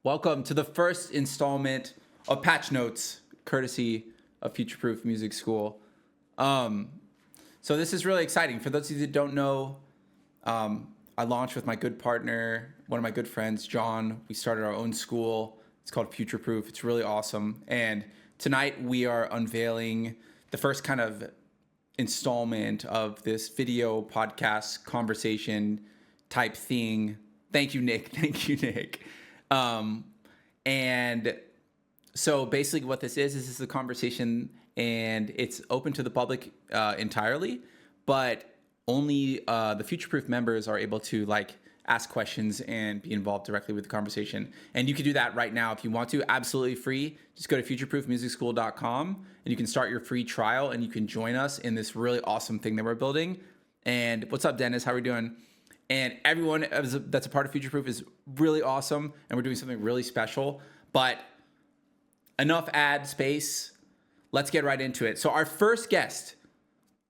Welcome to the first installment of Patch Notes, courtesy of Future Proof Music School. Um, so this is really exciting. For those of you that don't know, I launched with my good partner, one of my good friends, John. We started our own school. It's called Future Proof. It's really awesome. And tonight we are unveiling the first kind of installment of this video podcast conversation type thing. Thank you, Nick. Thank you, Nick. And so basically what this is a conversation, and it's open to the public entirely, but only the Future Proof members are able to ask questions and be involved directly with the conversation. And you can do that right now if you want to, absolutely free. Just go to futureproofmusicschool.com and you can start your free trial and you can join us in this really awesome thing that we're building. And what's up, Dennis? How are we doing? And everyone that's a part of Future Proof is really awesome, and we're doing something really special. But enough ad space. Let's get right into it. So our first guest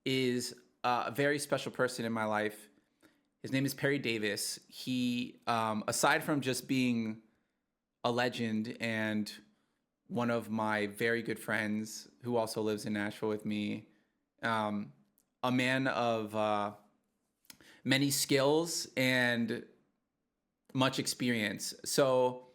is a very special person in my life. His name is Perry Davis. He, aside from just being a legend and one of my very good friends who also lives in Nashville with me, a man of many skills and much experience. So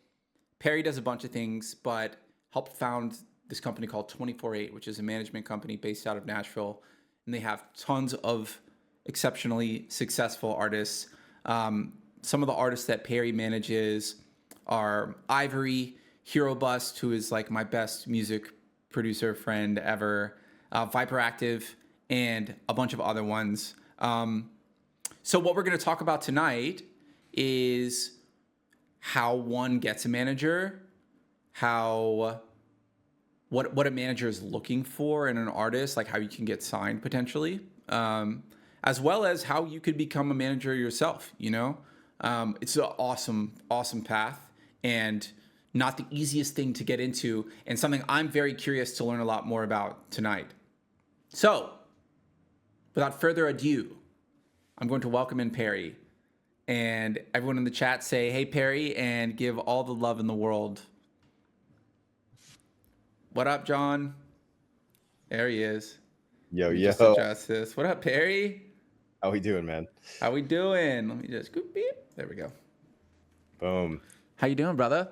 Perry does a bunch of things, but helped found this company called 24/8, which is a management company based out of Nashville. And they have tons of exceptionally successful artists. Some of the artists that Perry manages are Ivory, Hero Bust, who is like my best music producer friend ever, Viperactive, and a bunch of other ones. So what we're going to talk about tonight is how one gets a manager, what a manager is looking for in an artist, like how you can get signed potentially, as well as how you could become a manager yourself. It's an awesome path and not the easiest thing to get into, and something I'm very curious to learn a lot more about tonight. So without further ado, I'm going to welcome in Perry, and everyone in the chat say, "Hey, Perry," and give all the love in the world. What up, John? There he is. Yo. Just adjust this. What up, Perry? How we doing, man? How we doing? Let me just go beep. There we go. Boom. How you doing, brother?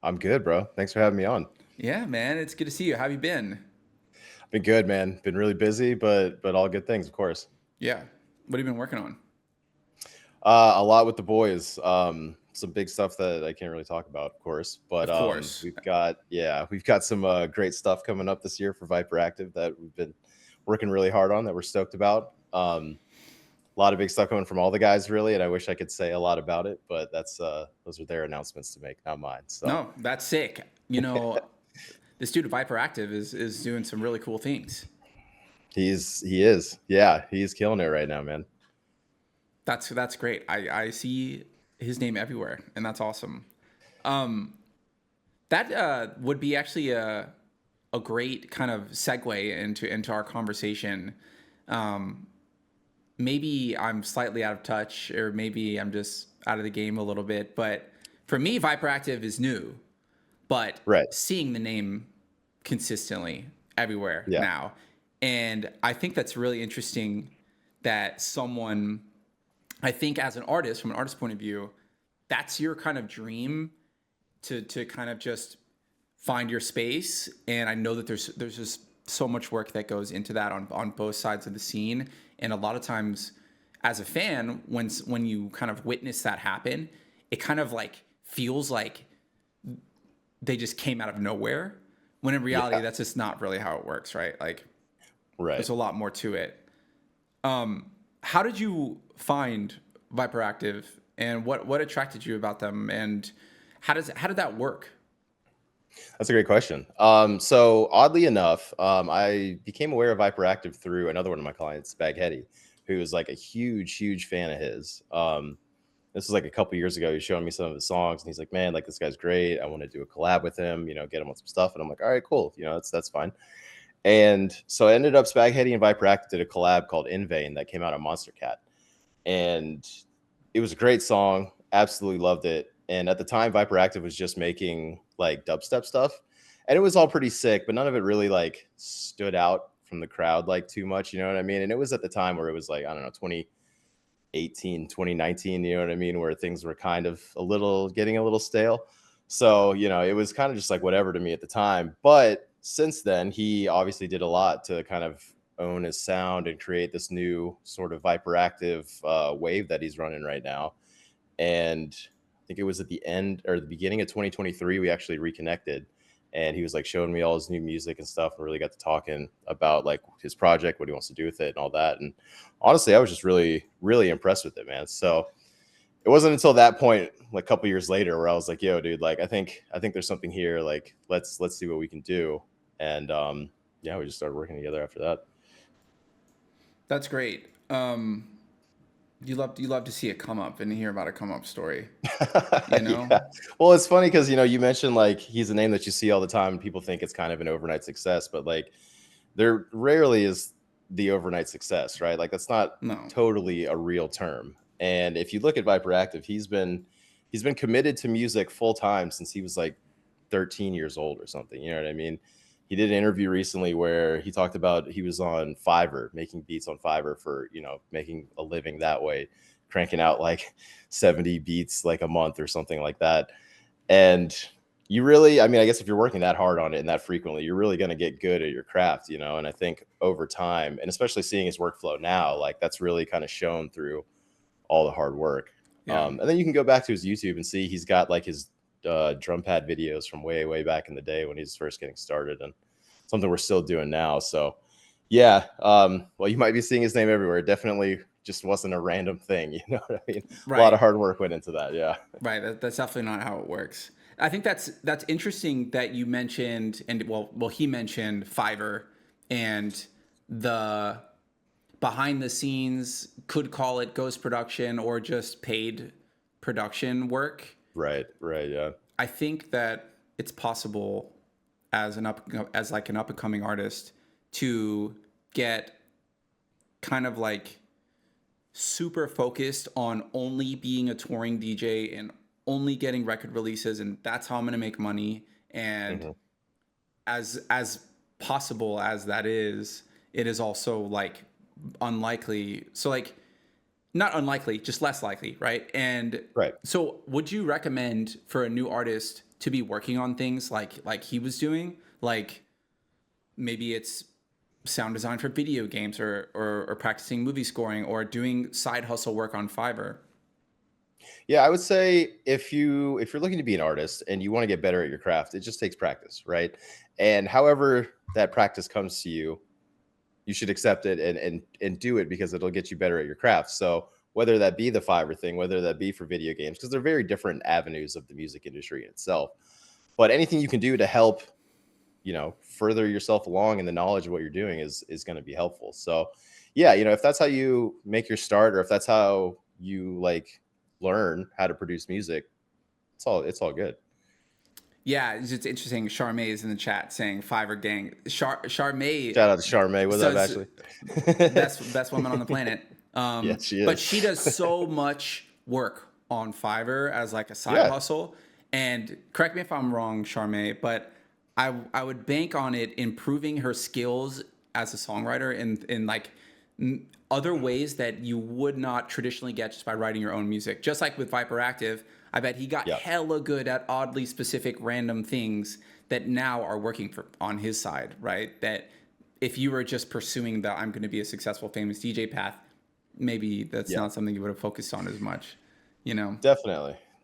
I'm good, bro. Thanks for having me on. Yeah, man. It's good to see you. How have you been? Been good, man. Been really busy, but all good things, of course. Yeah. What have you been working on? A lot with the boys. Some big stuff that I can't really talk about, of course. But Of course. we've got some great stuff coming up this year for Viperactive that we've been working really hard on that we're stoked about. A lot of big stuff coming from all the guys, really, and I wish I could say a lot about it, but that's those are their announcements to make, not mine. So No, that's sick. This dude at Viperactive is doing some really cool things. he is. Yeah, he's killing it right now, man. That's great. I see his name everywhere, and that's awesome. That would be actually a great kind of segue into our conversation. Maybe I'm slightly out of touch, or maybe I'm just out of the game a little bit. But for me, Viperactive is new, but Right. seeing the name consistently everywhere Yeah. now, and I think that's really interesting that someone, I think as an artist, from an artist point of view, that's your kind of dream to kind of just find your space. And I know that there's just so much work that goes into that on both sides of the scene. And a lot of times as a fan, when you kind of witness that happen, it kind of like feels like they just came out of nowhere, when in reality, that's just not really how it works, right? Like, Right. there's a lot more to it. How did you find Viperactive, and what attracted you about them, and how did that work? That's a great question. So oddly enough, I became aware of Hyperactive through another one of my clients, Spaghetti, who was like a huge fan of his. This was like a couple years ago. He showed me some of his songs, and he's like, "Man, like this guy's great. I want to do a collab with him. Get him on some stuff." And I'm like, "All right, cool. That's fine." And so I ended up Spaghetti and Viperactive did a collab called In Vain that came out on Monster Cat, and it was a great song. Absolutely loved it. And at the time, Viperactive was just making like dubstep stuff, and it was all pretty sick, but none of it really like stood out from the crowd like too much. You know what I mean? And it was at the time where it was like, I don't know, 2018, 2019. You know what I mean? Where things were kind of getting a little stale. So, it was kind of just like whatever to me at the time. But since then, he obviously did a lot to kind of own his sound and create this new sort of Viperactive wave that he's running right now. And I think it was at the end or the beginning of 2023, we actually reconnected, and he was like showing me all his new music and stuff, and really got to talking about like his project, what he wants to do with it and all that. And honestly, I was just really, really impressed with it, man. So it wasn't until that point, like a couple years later, where I was like, yo, dude, like I think there's something here. Like let's see what we can do. And yeah, we just started working together after that. That's great. You love to see it come up and hear about a come up story. Yeah. Well, it's funny because you mentioned like he's a name that you see all the time, and people think it's kind of an overnight success, but like there rarely is the overnight success, right? Like that's not totally a real term. And if you look at Viperactive, he's been committed to music full time since he was like 13 years old or something. You know what I mean? He did an interview recently where he talked about he was on Fiverr, making beats on Fiverr for, making a living that way, cranking out like 70 beats like a month or something like that. And you really, I guess if you're working that hard on it and that frequently, you're really going to get good at your craft, and I think over time, and especially seeing his workflow now, like that's really kind of shown through all the hard work. Yeah. And then you can go back to his YouTube and see he's got like his drum pad videos from way back in the day when he's first getting started, and something we're still doing now. So yeah, well, you might be seeing his name everywhere. It definitely just wasn't a random thing. You know what I mean? Right. A lot of hard work went into that. Yeah. Right. That's definitely not how it works. I think that's interesting that you mentioned, and well, he mentioned Fiverr and the behind the scenes, could call it ghost production or just paid production work. Right. Yeah. I think that it's possible as an up and coming artist to get kind of like super focused on only being a touring DJ and only getting record releases, and that's how I'm going to make money. And as possible as that is, it is also like unlikely. So like not unlikely, just less likely, right? And so would you recommend for a new artist to be working on things like he was doing? Like maybe it's sound design for video games or practicing movie scoring or doing side hustle work on Fiverr? Yeah, I would say if you're looking to be an artist and you want to get better at your craft, it just takes practice, right? And however that practice comes to you, you should accept it and do it, because it'll get you better at your craft. So whether that be the Fiverr thing, whether that be for video games, because they're very different avenues of the music industry in itself, but anything you can do to help, further yourself along in the knowledge of what you're doing is going to be helpful. So yeah, if that's how you make your start, or if that's how you like learn how to produce music, it's all good. Yeah, it's interesting. Charmaine is in the chat saying Fiverr gang. Charmaine. Shout out to Charmaine. What's up, Ashley? Best woman on the planet. Yeah, she is. But she does so much work on Fiverr as like a side hustle. And correct me if I'm wrong, Charmaine, but I would bank on it improving her skills as a songwriter in like other ways that you would not traditionally get just by writing your own music. Just like with Viperactive, I bet he got hella good at oddly specific random things that now are working on his side, right? That if you were just pursuing the I'm going to be a successful famous DJ path, maybe that's not something you would have focused on as much,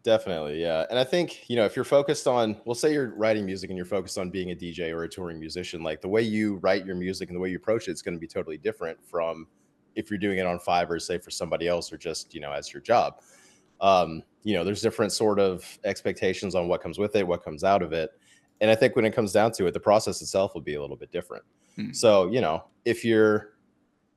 Definitely, yeah. And I think, if you're focused on, we'll say you're writing music and you're focused on being a DJ or a touring musician, like the way you write your music and the way you approach it's going to be totally different from if you're doing it on Fiverr, say for somebody else, or just, as your job. There's different sort of expectations on what comes with it, what comes out of it. And I think when it comes down to it, the process itself will be a little bit different. So, if you're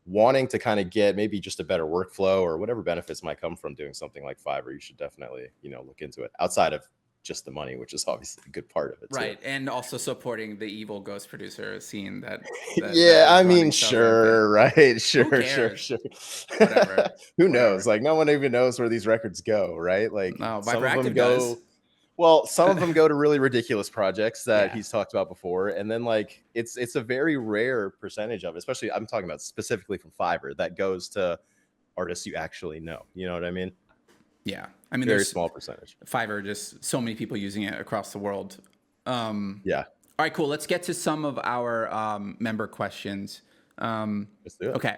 wanting to kind of get maybe just a better workflow or whatever benefits might come from doing something like Fiverr, you should definitely, look into it outside of just the money, which is obviously a good part of it. Right. Too. And also supporting the evil ghost producer scene that sure. Right. Sure. Whatever. Who knows? Like no one even knows where these records go. Right. Like no, Viperactive does. Well, some of them go to really ridiculous projects that Yeah. he's talked about before, and then like it's a very rare percentage of it, especially I'm talking about specifically from Fiverr, that goes to artists you actually know. You know what I mean? Yeah. I mean, Very there's small percentage. Fiverr, just so many people using it across the world. Yeah, All right, cool. Let's get to some of our member questions. let's do it. Okay.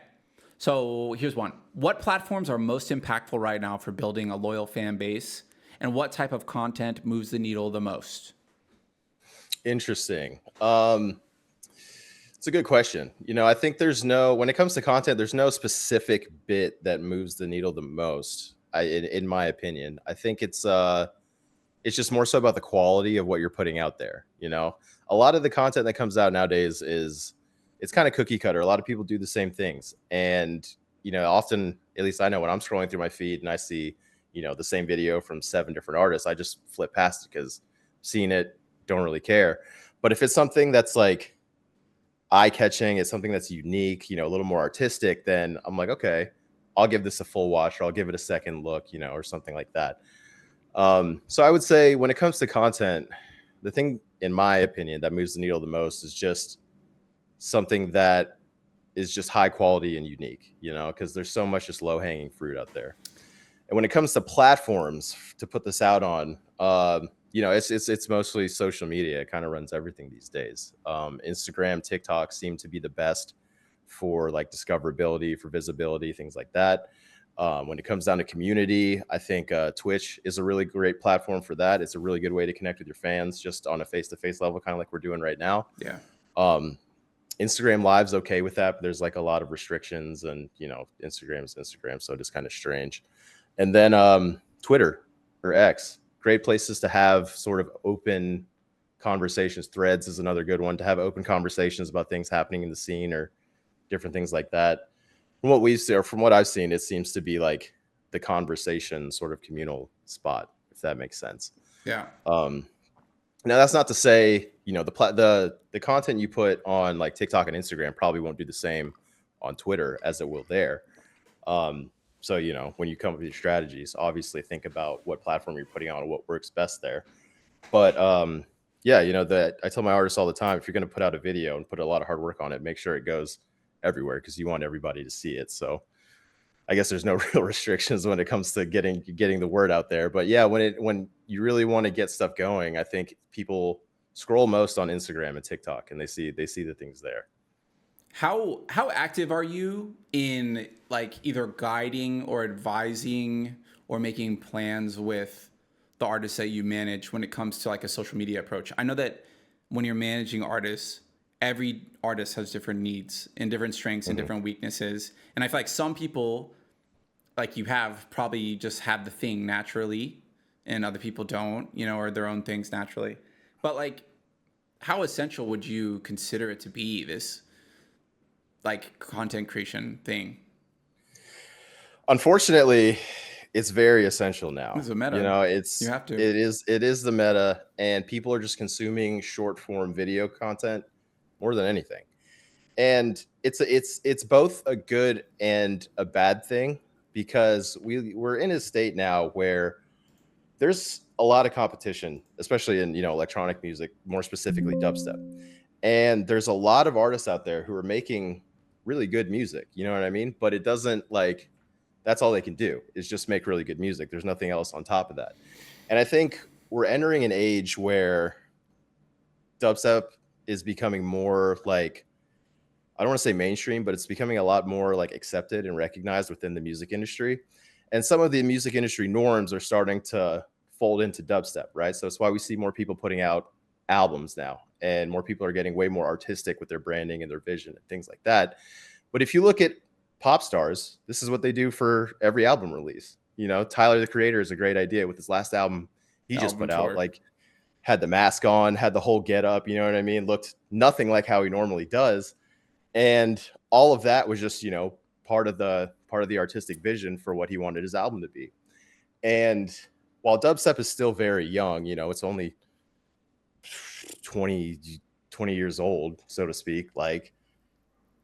So here's one. What platforms are most impactful right now for building a loyal fan base? And what type of content moves the needle the most? Interesting. It's a good question. I think when it comes to content, there's no specific bit that moves the needle the most. In my opinion, I think it's just more so about the quality of what you're putting out there. A lot of the content that comes out nowadays it's kind of cookie cutter. A lot of people do the same things, and often, at least I know, when I'm scrolling through my feed and I see the same video from 7 different artists, I just flip past it because seeing it, don't really care. But if it's something that's like eye-catching, it's something that's unique, a little more artistic, then I'm like, okay, I'll give this a full watch, or I'll give it a second look, or something like that. So I would say when it comes to content, the thing, in my opinion, that moves the needle the most is just something that is just high quality and unique, because there's so much just low-hanging fruit out there. And when it comes to platforms to put this out on, it's mostly social media. It kind of runs everything these days. Instagram, TikTok seem to be the best for like discoverability, for visibility, things like that. When it comes down to community, I think Twitch is a really great platform for that. It's a really good way to connect with your fans just on a face-to-face level, kind of like we're doing right now. Yeah. Instagram Live's okay with that, but there's like a lot of restrictions, and Instagram's Instagram, so it's kind of strange. And then Twitter or X, great places to have sort of open conversations. Threads is another good one to have open conversations about things happening in the scene or different things like that. From what we've seen, or from what I've seen, it seems to be like the conversation sort of communal spot, if that makes sense. Yeah. Now that's not to say, the content you put on like TikTok and Instagram probably won't do the same on Twitter as it will there. So, when you come up with your strategies, obviously think about what platform you're putting on and what works best there. But yeah, that I tell my artists all the time, if you're going to put out a video and put a lot of hard work on it, make sure it goes everywhere, because you want everybody to see it. So I guess there's no real restrictions when it comes to getting the word out there. But yeah, when you really want to get stuff going, I think people scroll most on Instagram and TikTok, and they see the things there. How active are you in like either guiding or advising or making plans with the artists that you manage when it comes to like a social media approach? I know that when you're managing artists, every artist has different needs and different strengths and different weaknesses. And I feel like some people, like you have, probably just have the thing naturally and other people don't, or their own things naturally. But like, how essential would you consider it to be, this like content creation thing? Unfortunately, it's very essential now. It's a meta. You have to. It is the meta, and people are just consuming short form video content more than anything. And it's both a good and a bad thing, because we're in a state now where there's a lot of competition, especially in electronic music, more specifically dubstep. And there's a lot of artists out there who are making really good music, you know what I mean? But it doesn't, like, that's all they can do is just make really good music. There's nothing else on top of that. And I think we're entering an age where dubstep is becoming more like, I don't want to say mainstream, but it's becoming a lot more like accepted and recognized within the music industry. And some of the music industry norms are starting to fold into dubstep, right? So that's why we see more people putting out albums now, and more people are getting way more artistic with their branding and their vision and things like that. But if you look at pop stars, this is what they do for every album release. Tyler the Creator is a great idea with his last album he just put out. Like, had the mask on, had the whole get up, you know what I mean? Looked nothing like how he normally does. And all of that was just, part of the artistic vision for what he wanted his album to be. And while dubstep is still very young, it's only 20 years old, so to speak. Like,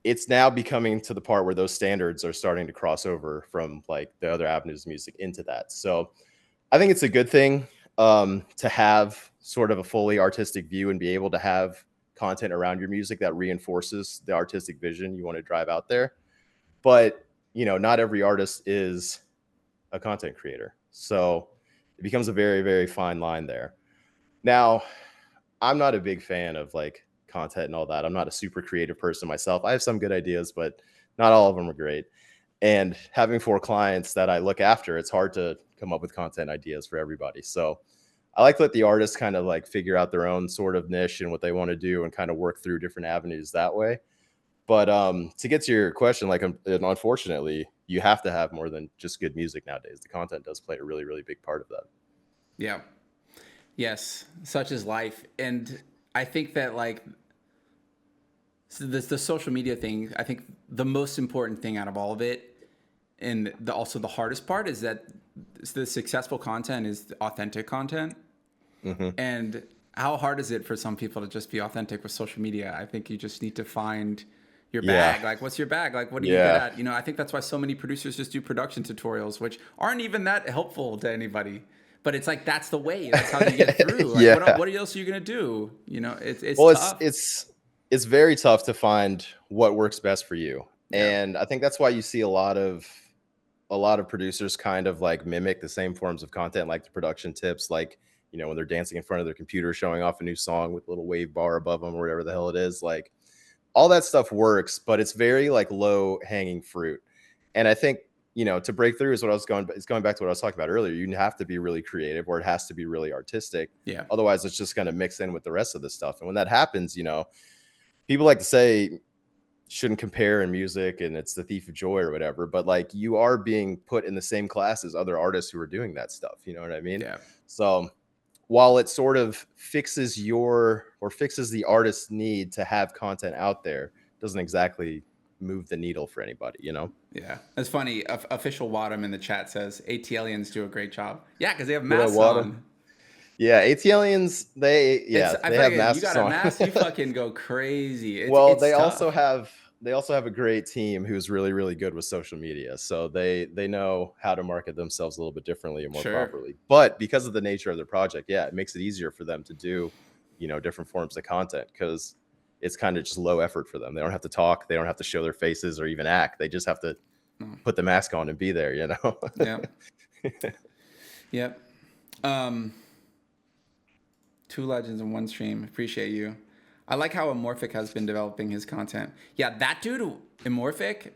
it's now becoming to the part where those standards are starting to cross over from like the other avenues of music into that. So I think it's a good thing. to have sort of a fully artistic view and be able to have content around your music that reinforces the artistic vision you want to drive out there. But, not every artist is a content creator. So it becomes a very, very fine line there. Now, I'm not a big fan of like content and all that. I'm not a super creative person myself. I have some good ideas, but not all of them are great. And having 4 clients that I look after, it's hard to come up with content ideas for everybody. So I like to let the artists kind of like figure out their own sort of niche and what they want to do and kind of work through different avenues that way. But to get to your question, like, unfortunately, you have to have more than just good music nowadays. The content does play a really, really big part of that. Yeah. Yes. Such is life. And I think that like the social media thing, I think the most important thing out of all of it, and also the hardest part, is that the successful content is the authentic content. Hmm. And how hard is it for some people to just be authentic with social media? I think you just need to find your Yeah. bag. Like, what's your bag? Like, what are you good Yeah. at? I think that's why so many producers just do production tutorials, which aren't even that helpful to anybody. But it's like, that's the way. That's how you get through. Like, Yeah. what else are you going to do? It's Well, it's tough. it's it's very tough to find what works best for you. Yeah. And I think that's why you see a lot of producers kind of like mimic the same forms of content, like the production tips, like, when they're dancing in front of their computer showing off a new song with a little wave bar above them or whatever the hell it is. Like, all that stuff works, but it's very like low hanging fruit. And I think, to break through it's going back to what I was talking about earlier. You have to be really creative, or it has to be really artistic. Yeah. Otherwise it's just going to mix in with the rest of the stuff. And when that happens, people like to say shouldn't compare in music and it's the thief of joy or whatever, but like, you are being put in the same class as other artists who are doing that stuff. You know what I mean? Yeah. So while it sort of fixes the artist's need to have content out there, doesn't exactly move the needle for anybody. Yeah. It's funny. Official Wadham in the chat says ATLians do a great job. Yeah, because they have Good old masks Wada. on. Yeah, ATLians, I they have fucking, you masks got a on. mask, you fucking go crazy. Well, It's they also tough. have a great team who's really, really good with social media. So they know how to market themselves a little bit differently and more Sure. properly. But because of the nature of their project, yeah, it makes it easier for them to do, different forms of content, because it's kind of just low effort for them. They don't have to talk, they don't have to show their faces or even act. They just have to Oh, put the mask on and be there. yeah. Yep. Um, 2 legends in one stream. Appreciate you. I like how Amorphic has been developing his content. Yeah, that dude, Amorphic,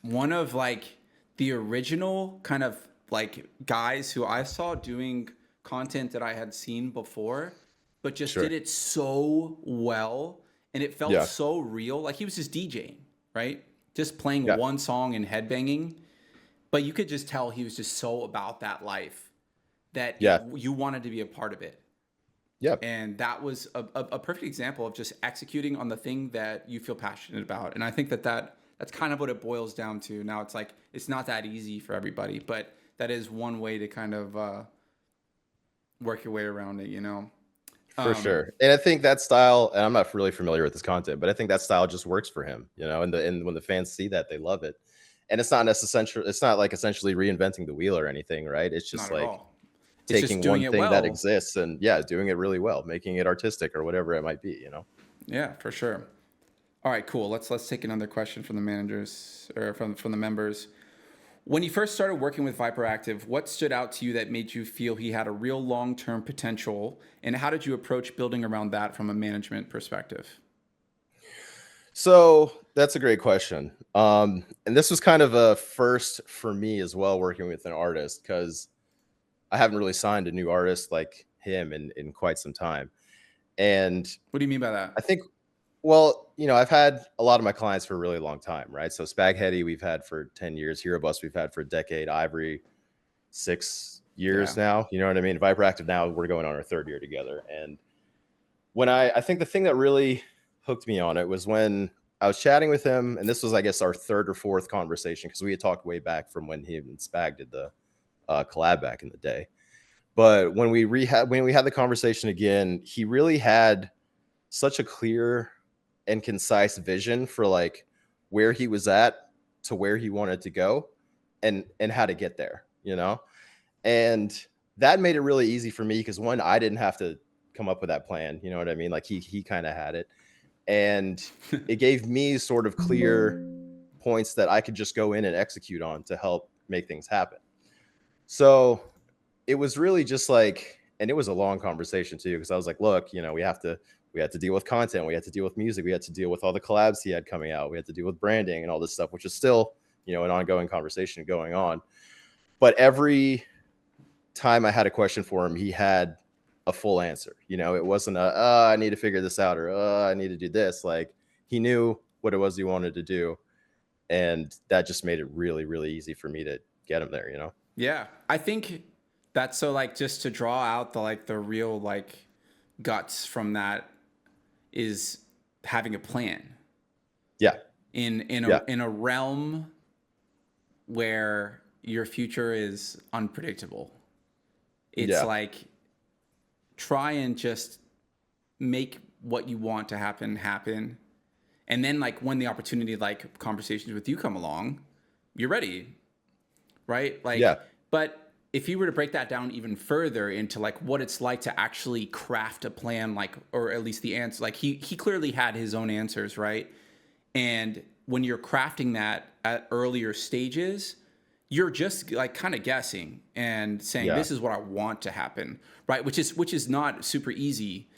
one of like the original kind of like guys who I saw doing content that I had seen before, but just did Sure. it so well and it felt Yeah. so real. Like he was just DJing, right? Just playing Yeah. one song and headbanging, but you could just tell he was just so about that life that Yeah. you wanted to be a part of it. Yeah. And that was a perfect example of just executing on the thing that you feel passionate about. And I think that's kind of what it boils down to. Now it's like it's not that easy for everybody, but that is one way to kind of work your way around it. For sure. And I think that style, and I'm not really familiar with this content, but I think that style just works for him, and when the fans see that, they love it. And it's not like essentially reinventing the wheel or anything, right? It's just Not at like all. It's just taking doing one it thing that well. exists and, yeah, doing it really well, making it artistic or whatever it might be. Yeah, for sure. All right, cool. Let's take another question from the managers or from the members. When you first started working with Viper Active, what stood out to you that made you feel he had a real long-term potential, and how did you approach building around that from a management perspective? So that's a great question. And this was kind of a first for me as well, working with an artist, because I haven't really signed a new artist like him in quite some time. And What do you mean by that? I think, well, I've had a lot of my clients for a really long time, right? So Spaghetti, we've had for 10 years. Hero Bus, we've had for a decade. Ivory, 6 years Yeah. now. You know what I mean? Viper Active now, we're going on our 3rd year together. And when I think the thing that really hooked me on it was when I was chatting with him, and this was, I guess, our 3rd or 4th conversation, because we had talked way back from when he and Spag did the collab back in the day. But when we had the conversation again, he really had such a clear and concise vision for like where he was at to where he wanted to go, and how to get there. And that made it really easy for me because one, I didn't have to come up with that plan. You know what I mean? Like he kind of had it, and it gave me sort of clear points that I could just go in and execute on to help make things happen. So it was really just like, and it was a long conversation too, because I was like, look, you know, we had to deal with content, we had to deal with music, we had to deal with all the collabs he had coming out, we had to deal with branding and all this stuff, which is still, you know, an ongoing conversation going on. But every time I had a question for him, he had a full answer. You know, it wasn't a I need to figure this out, or I need to do this. Like he knew what it was he wanted to do, and that just made it really, really easy for me to get him there. You know? Yeah, I think that's so like just to draw out the like the real like guts from that is having a plan Yeah, yeah, in a realm where your future is unpredictable. It's yeah, like try and just make what you want to happen, and then like when the opportunity like conversations with you come along, you're ready, right? yeah, Like, but if you were to break that down even further into like what it's like to actually craft a plan, like, or at least the answer, like he clearly had his own answers, right? And when you're crafting that at earlier stages, you're just like kind of guessing and saying, yeah. this is what I want to happen, right? Which is not super easy.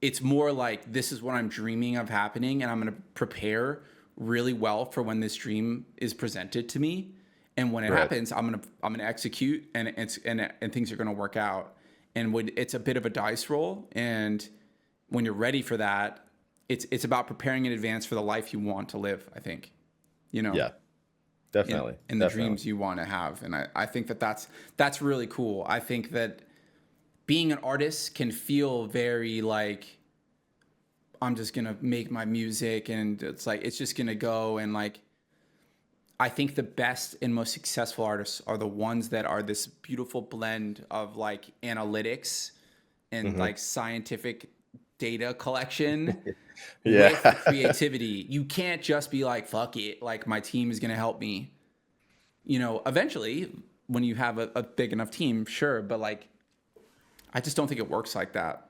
It's more like this is what I'm dreaming of happening, and I'm going to prepare really well for when this dream is presented to me. And when it Right. happens, I'm gonna execute, and things are gonna work out. And when it's a bit of a dice roll, and when you're ready for that, it's about preparing in advance for the life you want to live. I think, you know, Yeah, in definitely, in the definitely. dreams you want to have, and I think that's really cool. I think that being an artist can feel very like I'm just gonna make my music, and it's like it's just gonna go, and like I think the best and most successful artists are the ones that are this beautiful blend of like analytics and Hmm. like scientific data collection with Yeah. creativity. You can't just be like, fuck it, like my team is going to help me. You know, eventually, when you have a big enough team, sure, but like, I just don't think it works like that.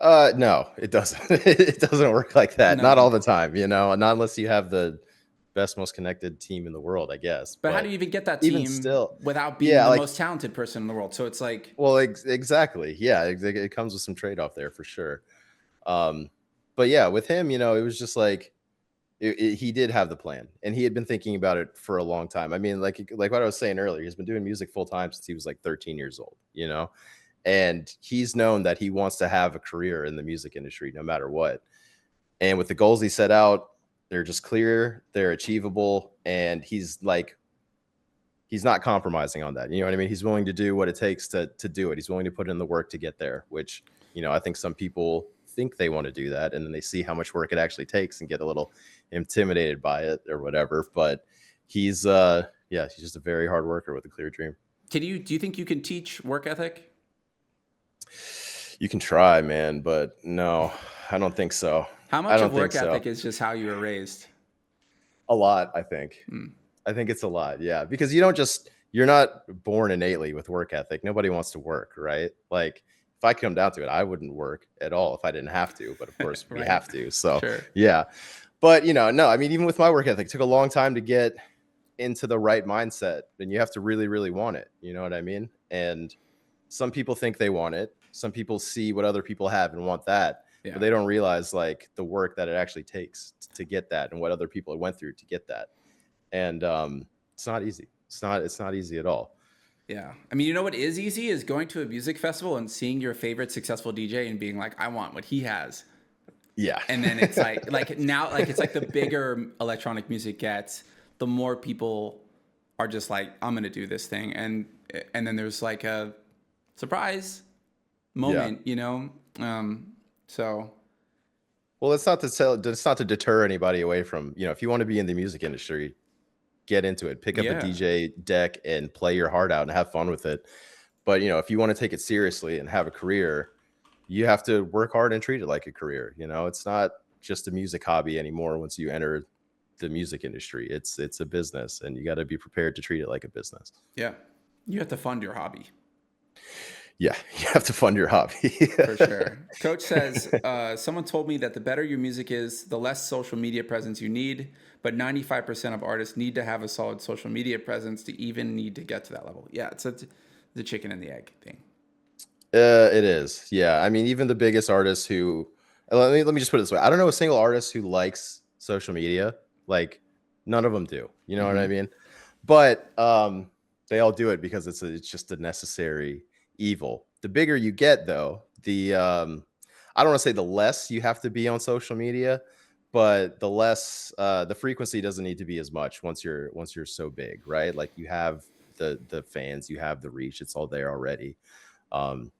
No, it doesn't. It doesn't work like that. Not No. all the time, you know, not unless you have the best, most connected team in the world, I guess. But how do But you even get that even team still, without being yeah, the like, most talented person in the world? So it's like, well, exactly. Yeah, it comes with some trade off there for sure. Um, but yeah, with him, you know, it was just like he did have the plan, and he had been thinking about it for a long time. I mean, like what I was saying earlier, he's been doing music full time since he was like 13 years old, you know, and he's known that he wants to have a career in the music industry no matter what. And with the goals he set out, they're just clear, they're achievable, and he's not compromising on that. You know what I mean? He's willing to do what it takes to do it. He's willing to put in the work to get there, which, you know, I think some people think they want to do that, and then they see how much work it actually takes and get a little intimidated by it or whatever. But he's yeah, he's just a very hard worker with a clear dream. do you think you can teach work ethic? You can try, man, but no, I don't think so. How I much of don't think work so. ethic is just how you were raised? A lot, I think. Hmm. I think it's a lot, yeah, because you're not born innately with work ethic. Nobody wants to work, right? Like if I come down to it, I wouldn't work at all if I didn't have to, but of course we Right. have to. So, Sure. yeah. But, you know, no, I mean even with my work ethic, it took a long time to get into the right mindset, and you have to really, really want it, you know what I mean? And some people think they want it. Some people see what other people have and want that, but Yeah. they don't realize like the work that it actually takes to get that and what other people went through to get that. And it's not easy. It's not easy at all. Yeah. I mean, you know what is easy is going to a music festival and seeing your favorite successful DJ and being like, I want what he has. Yeah. And then it's like now, like it's like the bigger electronic music gets, the more people are just like, I'm gonna do this thing, and then there's like a surprise Yeah. moment, you know. So Well, it's not to deter anybody away from, you know, if you want to be in the music industry, get into it. Pick up a yeah, DJ deck and play your heart out and have fun with it. But, you know, if you want to take it seriously and have a career, you have to work hard and treat it like a career. You know, it's not just a music hobby anymore once you enter the music industry. It's a business, and you got to be prepared to treat it like a business. yeah, you have to fund your hobby. Yeah, you have to fund your hobby. For sure. Coach says, someone told me that the better your music is, the less social media presence you need. But 95% of artists need to have a solid social media presence to even need to get to that level. Yeah, it's the chicken and the egg thing. It is. Yeah. I mean, even the biggest artists who let me just put it this way. I don't know a single artist who likes social media. Like none of them do. You know what I Mm-hmm. mean? But they all do it because it's just a necessary evil. The bigger you get though, the I don't want to say the less you have to be on social media, but the less the frequency doesn't need to be as much once you're so big, right? Like you have the fans, you have the reach, it's all there already. Um,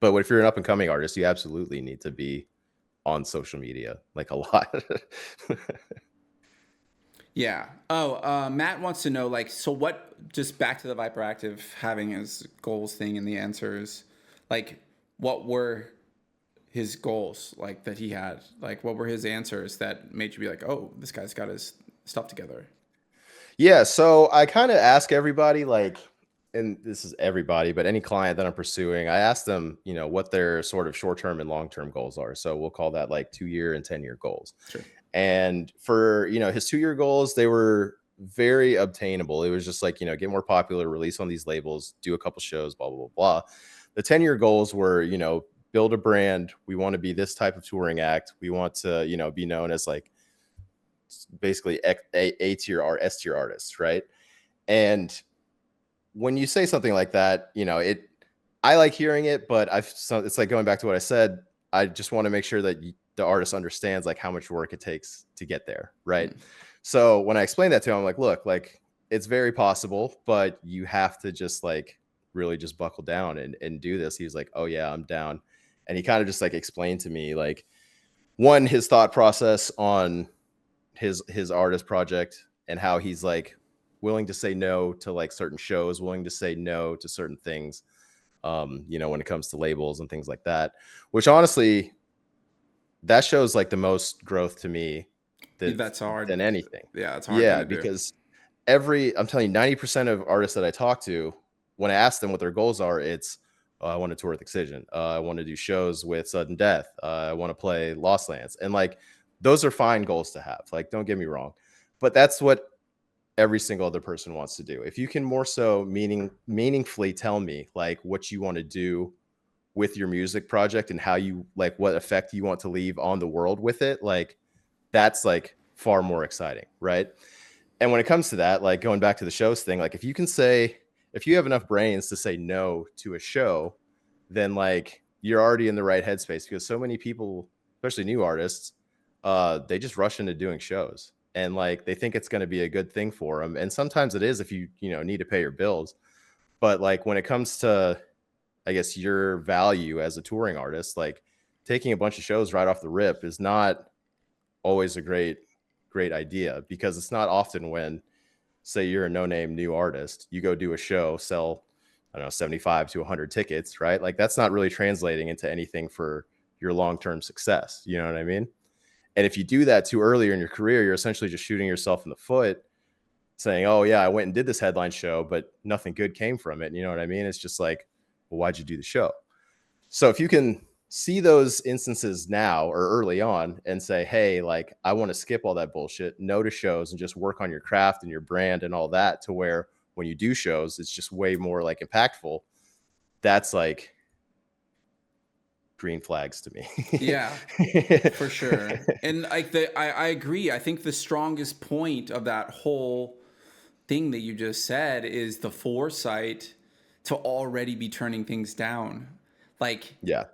but if you're an up and coming artist, you absolutely need to be on social media like a lot. Yeah. Oh, Matt wants to know, like, so what, just back to the Viperactive having his goals thing and the answers, like, what were his goals, like, that he had? Like, what were his answers that made you be like, oh, this guy's got his stuff together? Yeah, so I kind of ask everybody, like, and this is everybody, but any client that I'm pursuing, I ask them, what their sort of short-term and long-term goals are. So we'll call that like 2-year and 10-year goals. Sure. And for, his 2-year goals, they were very obtainable. It was just like, get more popular, release on these labels, do a couple shows, blah, blah, blah, blah. The 10-year goals were, build a brand. We want to be this type of touring act. We want to, be known as like basically A tier or S tier artists, right? And when you say something like that, I like hearing it, but it's like going back to what I said. I just want to make sure that the artist understands like how much work it takes to get there, right? Mm. So when I explained that to him, I'm like, look, like it's very possible, but you have to just like really just buckle down and do this. He was like, oh yeah, I'm down. And he kind of just like explained to me like one, his thought process on his artist project and how he's like willing to say no to like certain shows, willing to say no to certain things, when it comes to labels and things like that, which honestly, that shows like the most growth to me That's hard. than anything. Yeah, it's a hard thing Yeah, to do. because I'm telling you, 90% of artists that I talk to, when I ask them what their goals are, it's I want to tour with Excision. I want to do shows with Sudden Death. I want to play Lost Lands. And like, those are fine goals to have. Like, don't get me wrong. But that's what every single other person wants to do. If you can more so meaningfully tell me like what you want to do with your music project and how you like what effect you want to leave on the world with it, like that's like far more exciting, right? And when it comes to that, like going back to the shows thing, like if you have enough brains to say no to a show, then like you're already in the right headspace, because so many people, especially new artists, they just rush into doing shows and like they think it's going to be a good thing for them. And sometimes it is if you need to pay your bills. But like when it comes to, I guess, your value as a touring artist, like taking a bunch of shows right off the rip is not always a great idea, because it's not often when, say, you're a no-name new artist, you go do a show, sell, I don't know, 75 to 100 tickets, right? Like that's not really translating into anything for your long-term success. You know what I mean? And if you do that too early in your career, you're essentially just shooting yourself in the foot, saying, oh yeah, I went and did this headline show, but nothing good came from it. You know what I mean? It's just like, well, why'd you do the show? So if you can see those instances now or early on and say, hey, like I want to skip all that bullshit, no to shows, and just work on your craft and your brand and all that, to where when you do shows, it's just way more like impactful. That's like green flags to me. Yeah, for sure. And like I agree. I think the strongest point of that whole thing that you just said is the foresight to already be turning things down. Like Yeah.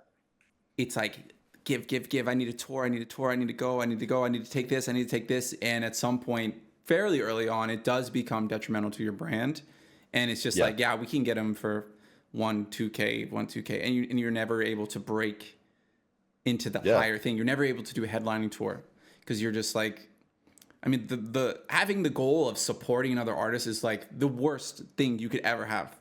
it's like give. I need a tour. I need a tour. I need to go. I need to go. I need to take this. I need to take this. And at some point, fairly early on, it does become detrimental to your brand. And it's just Yeah. like, yeah, we can get them for 1-2K, 1-2K, and you're never able to break into the Yeah. higher thing. You're never able to do a headlining tour because you're just like, I mean, the having the goal of supporting another artist is like the worst thing you could ever have. Like,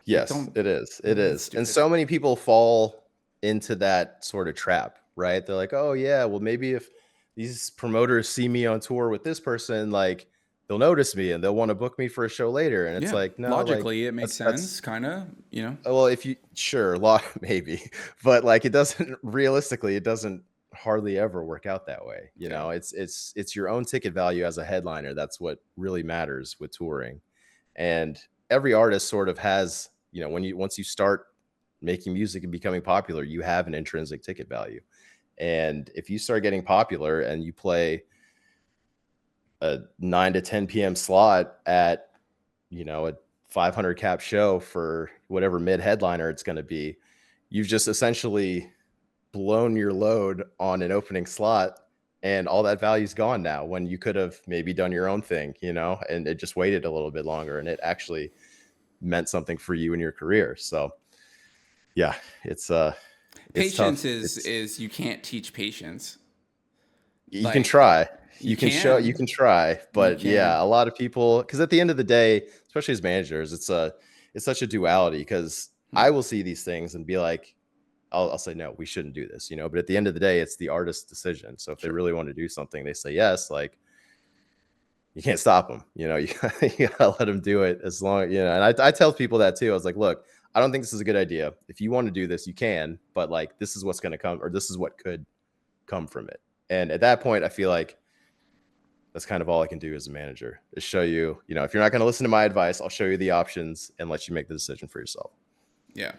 Yes, don't. it is. It It's is. And stupid. so many people fall into that sort of trap, right? They're like, oh, yeah, well, maybe if these promoters see me on tour with this person, like they'll notice me and they'll want to book me for a show later. And it's Yeah, like, no, like logically it makes that's sense, kind of. You know. well, if you sure, maybe, but like it doesn't realistically, it doesn't hardly ever work out that way. You Yeah. know, it's your own ticket value as a headliner. That's what really matters with touring. And every artist sort of has, you know, once you start making music and becoming popular, you have an intrinsic ticket value. And if you start getting popular and you play a 9 to 10 p.m. slot at, you know, a 500 cap show for whatever mid headliner it's going to be, you've just essentially blown your load on an opening slot, and all that value's gone now, when you could have maybe done your own thing, you know, and it just waited a little bit longer and it actually meant something for you in your career. So yeah, it's Patience tough. is you can't teach patience. You can Like try, you you can, can try, you but yeah, can. a lot of people, because at the end of the day, especially as managers, it's such a duality, because Hmm. I will see these things and be like, I'll say, no, we shouldn't do this, you know, but at the end of the day, it's the artist's decision. So if they Sure. really want to do something, they say yes. Like, you can't stop them, you know. You gotta let them do it, as long, you know. And I tell people that too. I was like, look, I don't think this is a good idea. If you want to do this, you can, but like, this is what's going to come, or this is what could come from it. And at that point, I feel like that's kind of all I can do as a manager, is show you, you know, if you're not going to listen to my advice, I'll show you the options and let you make the decision for yourself. Yeah.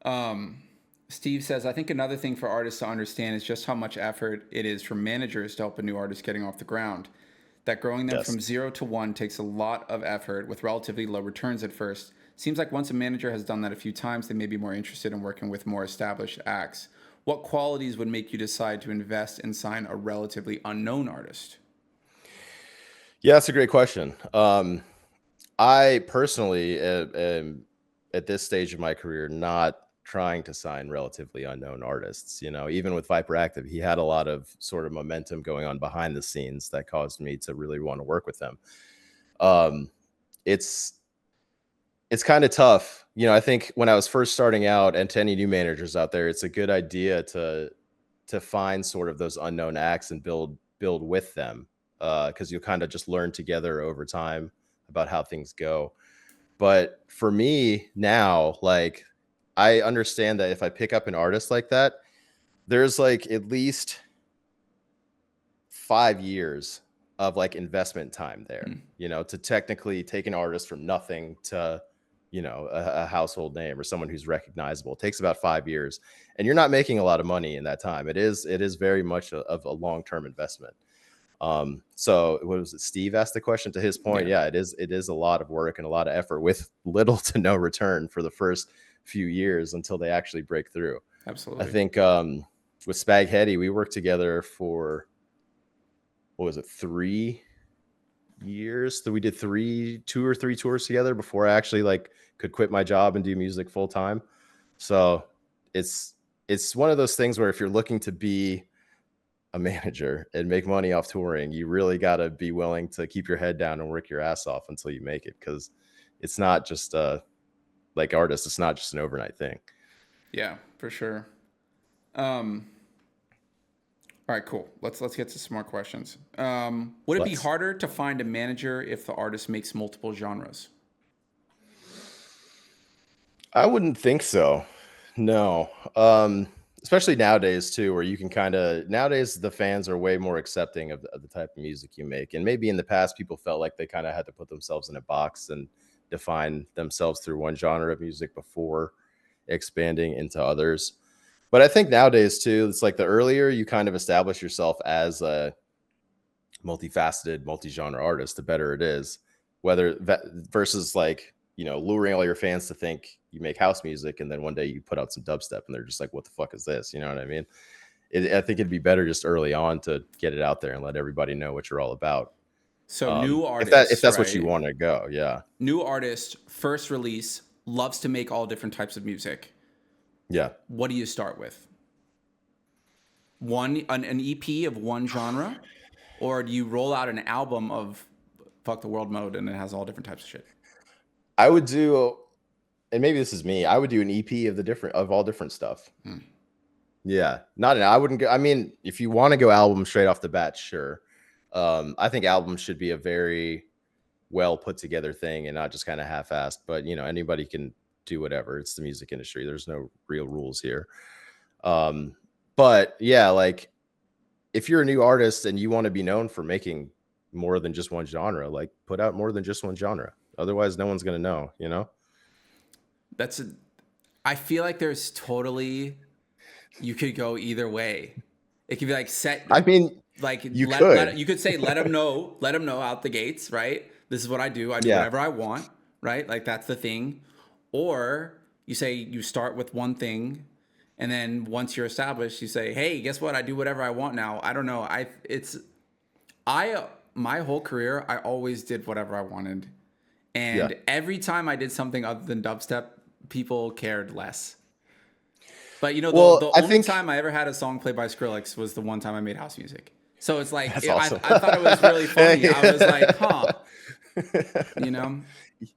Um, Steve says, I think another thing for artists to understand is just how much effort it is for managers to help a new artist getting off the ground. That growing them Yes. from 0 to 1 takes a lot of effort with relatively low returns at first. Seems like once a manager has done that a few times, they may be more interested in working with more established acts. What qualities would make you decide to invest and sign a relatively unknown artist? Yeah, that's a great question. I personally am at this stage of my career not trying to sign relatively unknown artists. You know, even with Viper Active, he had a lot of sort of momentum going on behind the scenes that caused me to really want to work with him. Um, it's it's kind of tough. You know, I think when I was first starting out, and to any new managers out there, it's a good idea to find sort of those unknown acts and build with them, because you'll kind of just learn together over time about how things go. But for me now, like, I understand that if I pick up an artist like that, there's like at least 5 years of like investment time there, Hmm. you know, to technically take an artist from nothing to, you know, a household name or someone who's recognizable. It takes about 5 years, and you're not making a lot of money in that time. It is very much of a long-term investment. So what was it? Steve asked the question. To his point, Yeah, yeah, it is a lot of work and a lot of effort with little to no return for the first few years until they actually break through. I absolutely. think with Spaghetti, we worked together for, what was it, 3 years. So we did 2 or 3 tours together before I actually like could quit my job and do music full time. So it's it's one of those things where if you're looking to be a manager and make money off touring, you really got to be willing to keep your head down and work your ass off until you make it, because it's not just like artists, it's not just an overnight thing. Yeah, for sure. Um, all right, cool. Let's get to some more questions. Would it be Let's. harder to find a manager if the artist makes multiple genres? I wouldn't think so. No. Especially nowadays too, where you can kind of, nowadays the fans are way more accepting of the type of music you make. And maybe in the past people felt like they kind of had to put themselves in a box and define themselves through one genre of music before expanding into others. But I think nowadays too, it's like the earlier you kind of establish yourself as a multifaceted, multi-genre artist, the better it is. Whether that versus like, you know, luring all your fans to think you make house music and then one day you put out some dubstep and they're just like, what the fuck is this? You know what I mean? I think it'd be better just early on to get it out there and let everybody know what you're all about. So new If artists, that's what you right? want to go, yeah, New artist, first release, loves to make all different types of music. yeah. What do you start with? An EP of one genre, or do you roll out an album of fuck the world mode and it has all different types of shit? I would do, and maybe this is me, I would do an EP of all different stuff. Hmm. Yeah, not an. I wouldn't go. I mean, if you want to go album straight off the bat, sure. I think albums should be a very well put together thing and not just kind of half-assed. But you know, anybody can do whatever. It's the music industry. There's no real rules here. Um, but yeah, like if you're a new artist and you want to be known for making more than just one genre, like put out more than just one genre. Otherwise, no one's gonna know. You know? That's a, I feel like there's totally, you could go either way. It could be like set, I mean, like you could. you could say let them know out the gates, right? This is what I do. I do Yeah. whatever I want, right? Like that's the thing. Or you say you start with one thing, and then once you're established, you say, "Hey, guess what? I do whatever I want now." I don't know. I my whole career I always did whatever I wanted, Yeah. and every time I did something other than dubstep, people cared less. But you know, Well, the I only think time I ever had a song played by Skrillex was the one time I made house music. So it's like that's awesome. I thought it was really funny. I was like, huh, you know?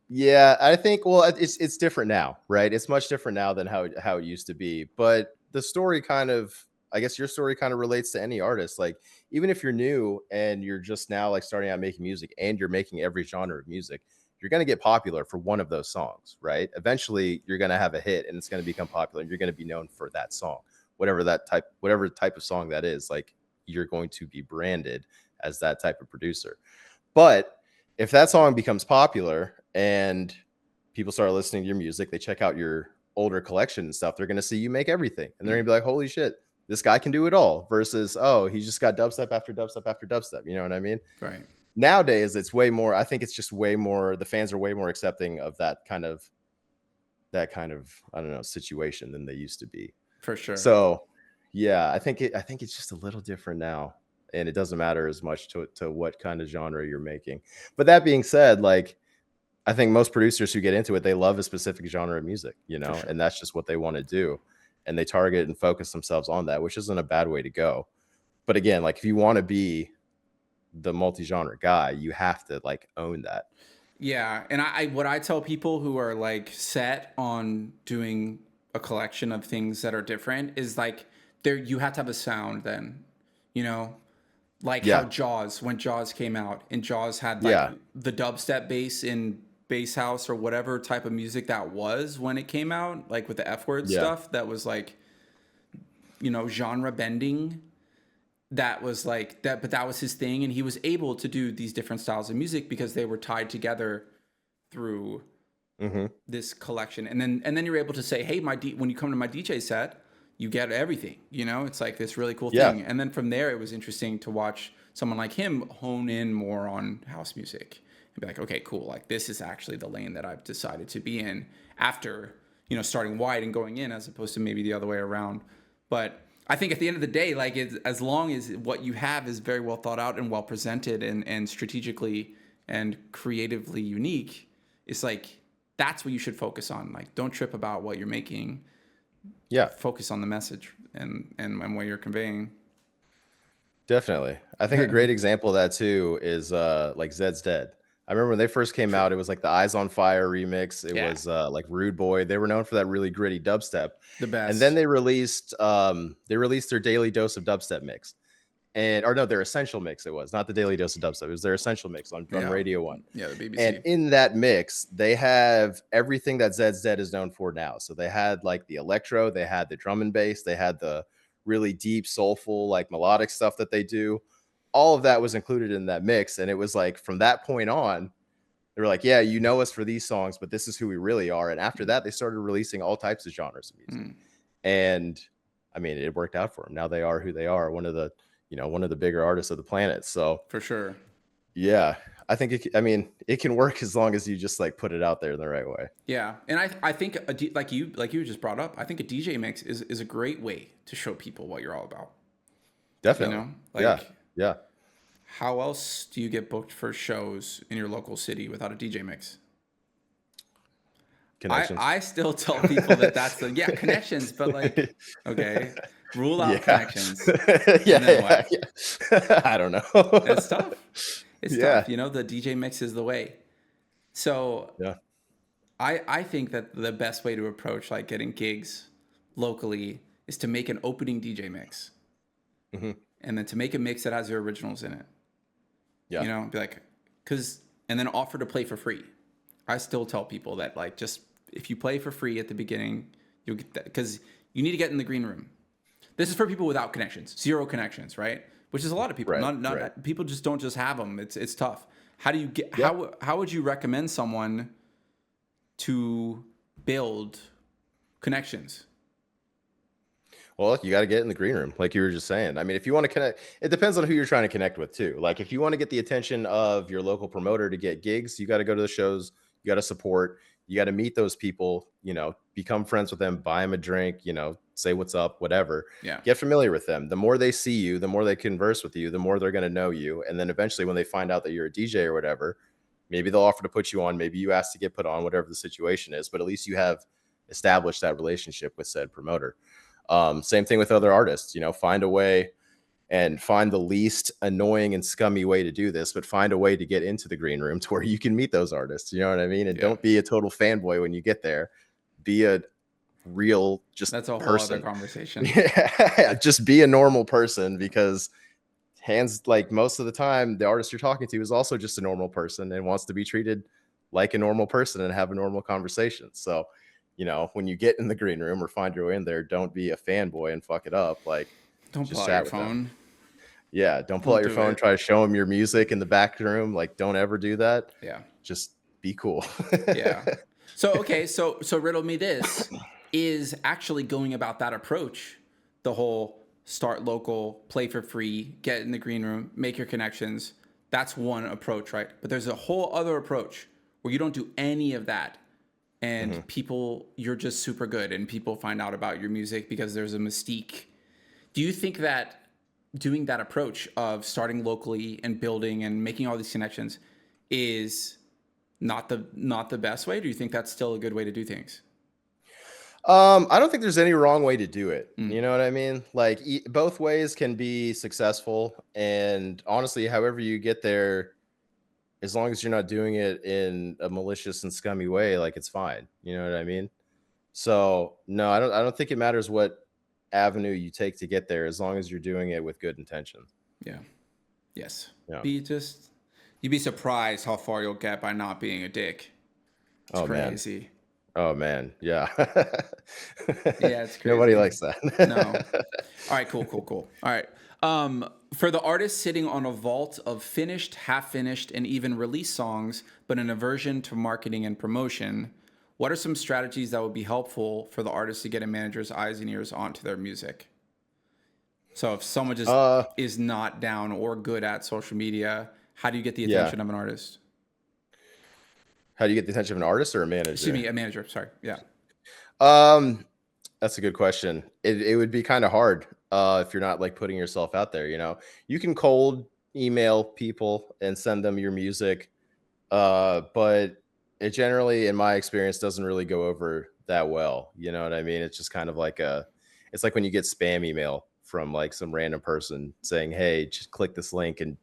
Yeah, I think well, it's different now, right? It's much different now than how it used to be. But the story kind of, I guess your story kind of relates to any artist. Like even if you're new and you're just now like starting out making music and you're making every genre of music, you're going to get popular for one of those songs, right? Eventually, you're going to have a hit and it's going to become popular and you're going to be known for that song. Whatever type of song that is, like you're going to be branded as that type of producer. But if that song becomes popular and people start listening to your music, they check out your older collection and stuff, they're going to see you make everything. And they're going to be like, holy shit, this guy can do it all versus, oh, he just got dubstep after dubstep after dubstep. You know what I mean? Right. Nowadays, it's way more, I think it's just way more, the fans are way more accepting of that kind of, I don't know, situation than they used to be. For sure. So yeah, I think it's just a little different now, and it doesn't matter as much to what kind of genre you're making. But that being said, like I think most producers who get into it, they love a specific genre of music, you For know, sure. and that's just what they want to do, and they target and focus themselves on that, which isn't a bad way to go. But again, like if you want to be the multi-genre guy, you have to like own that. Yeah, and I what I tell people who are like set on doing a collection of things that are different is like there you have to have a sound then, you know, like how Yeah, Jaws when Jaws came out and Jaws had like yeah, the dubstep bass in bass house or whatever type of music that was when it came out, like with the F word yeah, stuff that was like, you know, genre bending, that was like that, but that was his thing and he was able to do these different styles of music because they were tied together through hmm, this collection. And then you're able to say, hey, when you come to my DJ set, you get everything, you know, it's like this really cool yeah, thing. And then from there it was interesting to watch someone like him hone in more on house music and be like, okay, cool, like this is actually the lane that I've decided to be in after, you know, starting wide and going in as opposed to maybe the other way around. But I think at the end of the day, like as long as what you have is very well thought out and well presented and strategically and creatively unique, it's like that's what you should focus on. Like don't trip about what you're making. yeah. Focus on the message and what you're conveying. Definitely. I think a great example of that too is like Zed's Dead. I remember when they first came out, it was like the Eyes on Fire remix. It Yeah, was like Rude Boy. They were known for that really gritty dubstep. the And then best. they released their Daily Dose of Dubstep mix. And or no, their essential mix it was, not the Daily Dose of Dubstep. It was their essential mix on Yeah, Radio 1. yeah, the And BBC. in that mix, they have everything that Zed's Dead is known for now. So they had like the electro, they had the drum and bass, they had the really deep, soulful, like melodic stuff that they do. All of that was included in that mix. And it was like from that point on, they were like, yeah, you know us for these songs, but this is who we really are. And after that, they started releasing all types of genres of music. Mm, And I mean, it worked out for them. Now they are who they are, one of the bigger artists of the planet. So for sure. yeah, I think I mean, it can work as long as you just like put it out there in the right way. Yeah, and I think like you just brought up, I think a DJ mix is a great way to show people what you're all about. You Definitely. know, Yeah. like Yeah. how else do you get booked for shows in your local city without a DJ mix? Connections. I still tell people that that's the yeah connections, but like okay, rule out Yeah. connections, and then Yeah. what? Yeah. I don't It's know. tough. It's Yeah. tough. You know, the DJ mix is the way. So Yeah. I think that the best way to approach like getting gigs locally is to make an opening DJ mix Mhm. and then to make a mix that has your originals in it. Yeah. You know, be like, and then offer to play for free. I still tell people that, like, just if you play for free at the beginning, you'll get that, because you need to get in the green room. This is for people without connections, zero connections, right? Which is a lot of people. Right. Not Right. people just don't just have them. It's tough. How do you get Yeah. how would you recommend someone to build connections? Well, you got to get in the green room, like you were just saying. I mean, if you want to connect, it depends on who you're trying to connect with too. Like if you want to get the attention of your local promoter to get gigs, you got to go to the shows, you got to support, you got to meet those people, you know, become friends with them, buy them a drink, you know, say what's up, whatever. Yeah. Get familiar with them. The more they see you, the more they converse with you, the more they're going to know you. And then eventually when they find out that you're a DJ or whatever, maybe they'll offer to put you on, maybe you ask to get put on, whatever the situation is, but at least you have established that relationship with said promoter. Same thing with other artists, you know, find a way and find the least annoying and scummy way to do this, but find a way to get into the green room to where you can meet those artists. You know what I mean? And don't be a total fanboy when you get there. Be a real That's a whole person. other conversation. Yeah, just be a normal person, because like most of the time the artist you're talking to is also just a normal person and wants to be treated like a normal person and have a normal conversation. So, you know, when you get in the green room or find your way in there, don't be a fanboy and fuck it up. Like, Don't just pull out chat your with them. phone. Yeah, don't pull out your do phone. it. Try to show them your music in the back room. Like, don't ever do that. Yeah. Just be cool. Yeah. So okay, so riddle me this: is actually going about that approach, the whole start local, play for free, get in the green room, make your connections. That's one approach, right? But there's a whole other approach where you don't do any of that, and people, you're just super good, and people find out about your music because there's a mystique. Do you think that doing that approach of starting locally and building and making all these connections is not the best way? Do you think that's still a good way to do things? I don't think there's any wrong way to do it. You know what I mean? Like both ways can be successful. And honestly, however you get there, as long as you're not doing it in a malicious and scummy way, like it's fine. You know what I mean? So no, I don't think it matters what avenue you take to get there, as long as you're doing it with good intention. Yeah. Yes. Yeah. You'd be surprised how far you'll get by not being a dick. It's crazy. Man. Oh man. Yeah. Yeah, it's crazy. Nobody likes that. No. All right, cool. All right. For the artist sitting on a vault of finished, half-finished, and even released songs, but an aversion to marketing and promotion, what are some strategies that would be helpful for the artist to get a manager's eyes and ears onto their music? So if someone just is not down or good at social media, how do you get the attention of an artist? How do you get the attention of an artist or a manager? Excuse me, a manager. Sorry. Yeah. That's a good question. It would be kind of hard if you're not like putting yourself out there. You know, you can cold email people and send them your music, but it generally, in my experience, doesn't really go over that well. You know what I mean? It's just kind of like it's like when you get spam email from like some random person saying, "Hey, just click this link and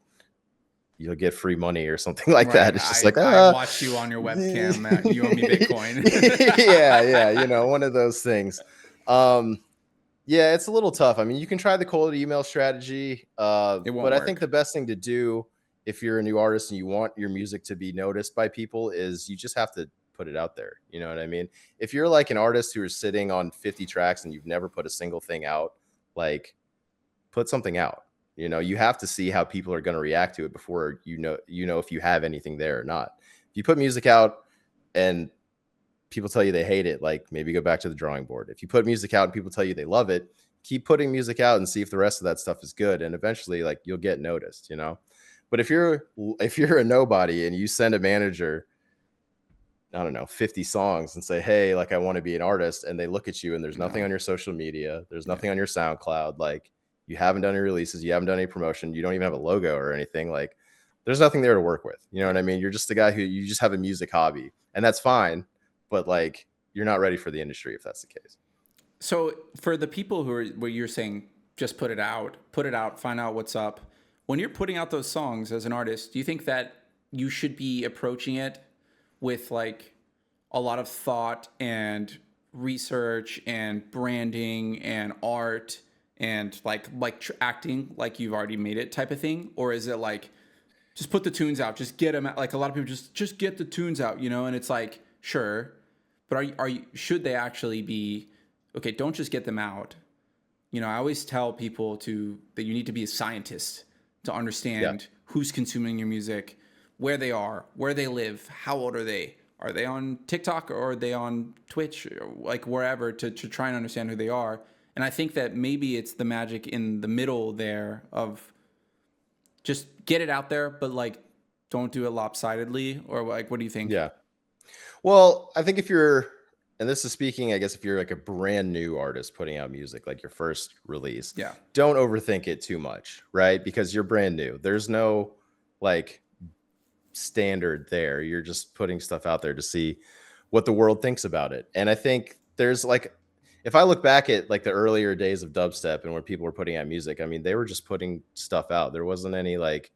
you'll get free money," or something like that. It's just I watch you on your webcam. You owe me Bitcoin. yeah, you know, one of those things. Yeah, it's a little tough. I mean, you can try the cold email strategy, but work. I think the best thing to do if you're a new artist and you want your music to be noticed by people is you just have to put it out there. You know what I mean? If you're like an artist who is sitting on 50 tracks and you've never put a single thing out, like put something out. You know, you have to see how people are going to react to it before you know if you have anything there or not. If you put music out and people tell you they hate it, like maybe go back to the drawing board. If you put music out and people tell you they love it, keep putting music out and see if the rest of that stuff is good. And eventually, like, you'll get noticed, you know. But if you're a nobody and you send a manager, I don't know, 50 songs and say, "Hey, like I want to be an artist," and they look at you and there's nothing on your social media, there's nothing on your SoundCloud, like you haven't done any releases, you haven't done any promotion, you don't even have a logo or anything, like there's nothing there to work with. You know what I mean? You're just a guy who you just have a music hobby, and that's fine, but like you're not ready for the industry if that's the case. So for the people where you're saying just put it out, find out what's up. When you're putting out those songs as an artist, do you think that you should be approaching it with like a lot of thought and research and branding and art and like acting like you've already made it type of thing? Or is it like just put the tunes out, just get them out. Like a lot of people just get the tunes out, you know, and it's like, sure, but are you should they actually be okay, don't just get them out. You know, I always tell people that you need to be a scientist to Yeah. understand who's consuming your music, where they are, where they live, how old are they? Are they on TikTok or are they on Twitch, or like wherever, to try and understand who they are? And I think that maybe it's the magic in the middle there of just get it out there, but like don't do it lopsidedly, or like what do you think? Yeah. Well, I think if you're, and this is speaking, I guess if you're like a brand new artist putting out music, like your first release, Yeah. don't overthink it too much, right? Because you're brand new. There's no like standard there. You're just putting stuff out there to see what the world thinks about it. And I think there's like, if I look back at like the earlier days of dubstep and when people were putting out music, I mean, they were just putting stuff out. There wasn't any like,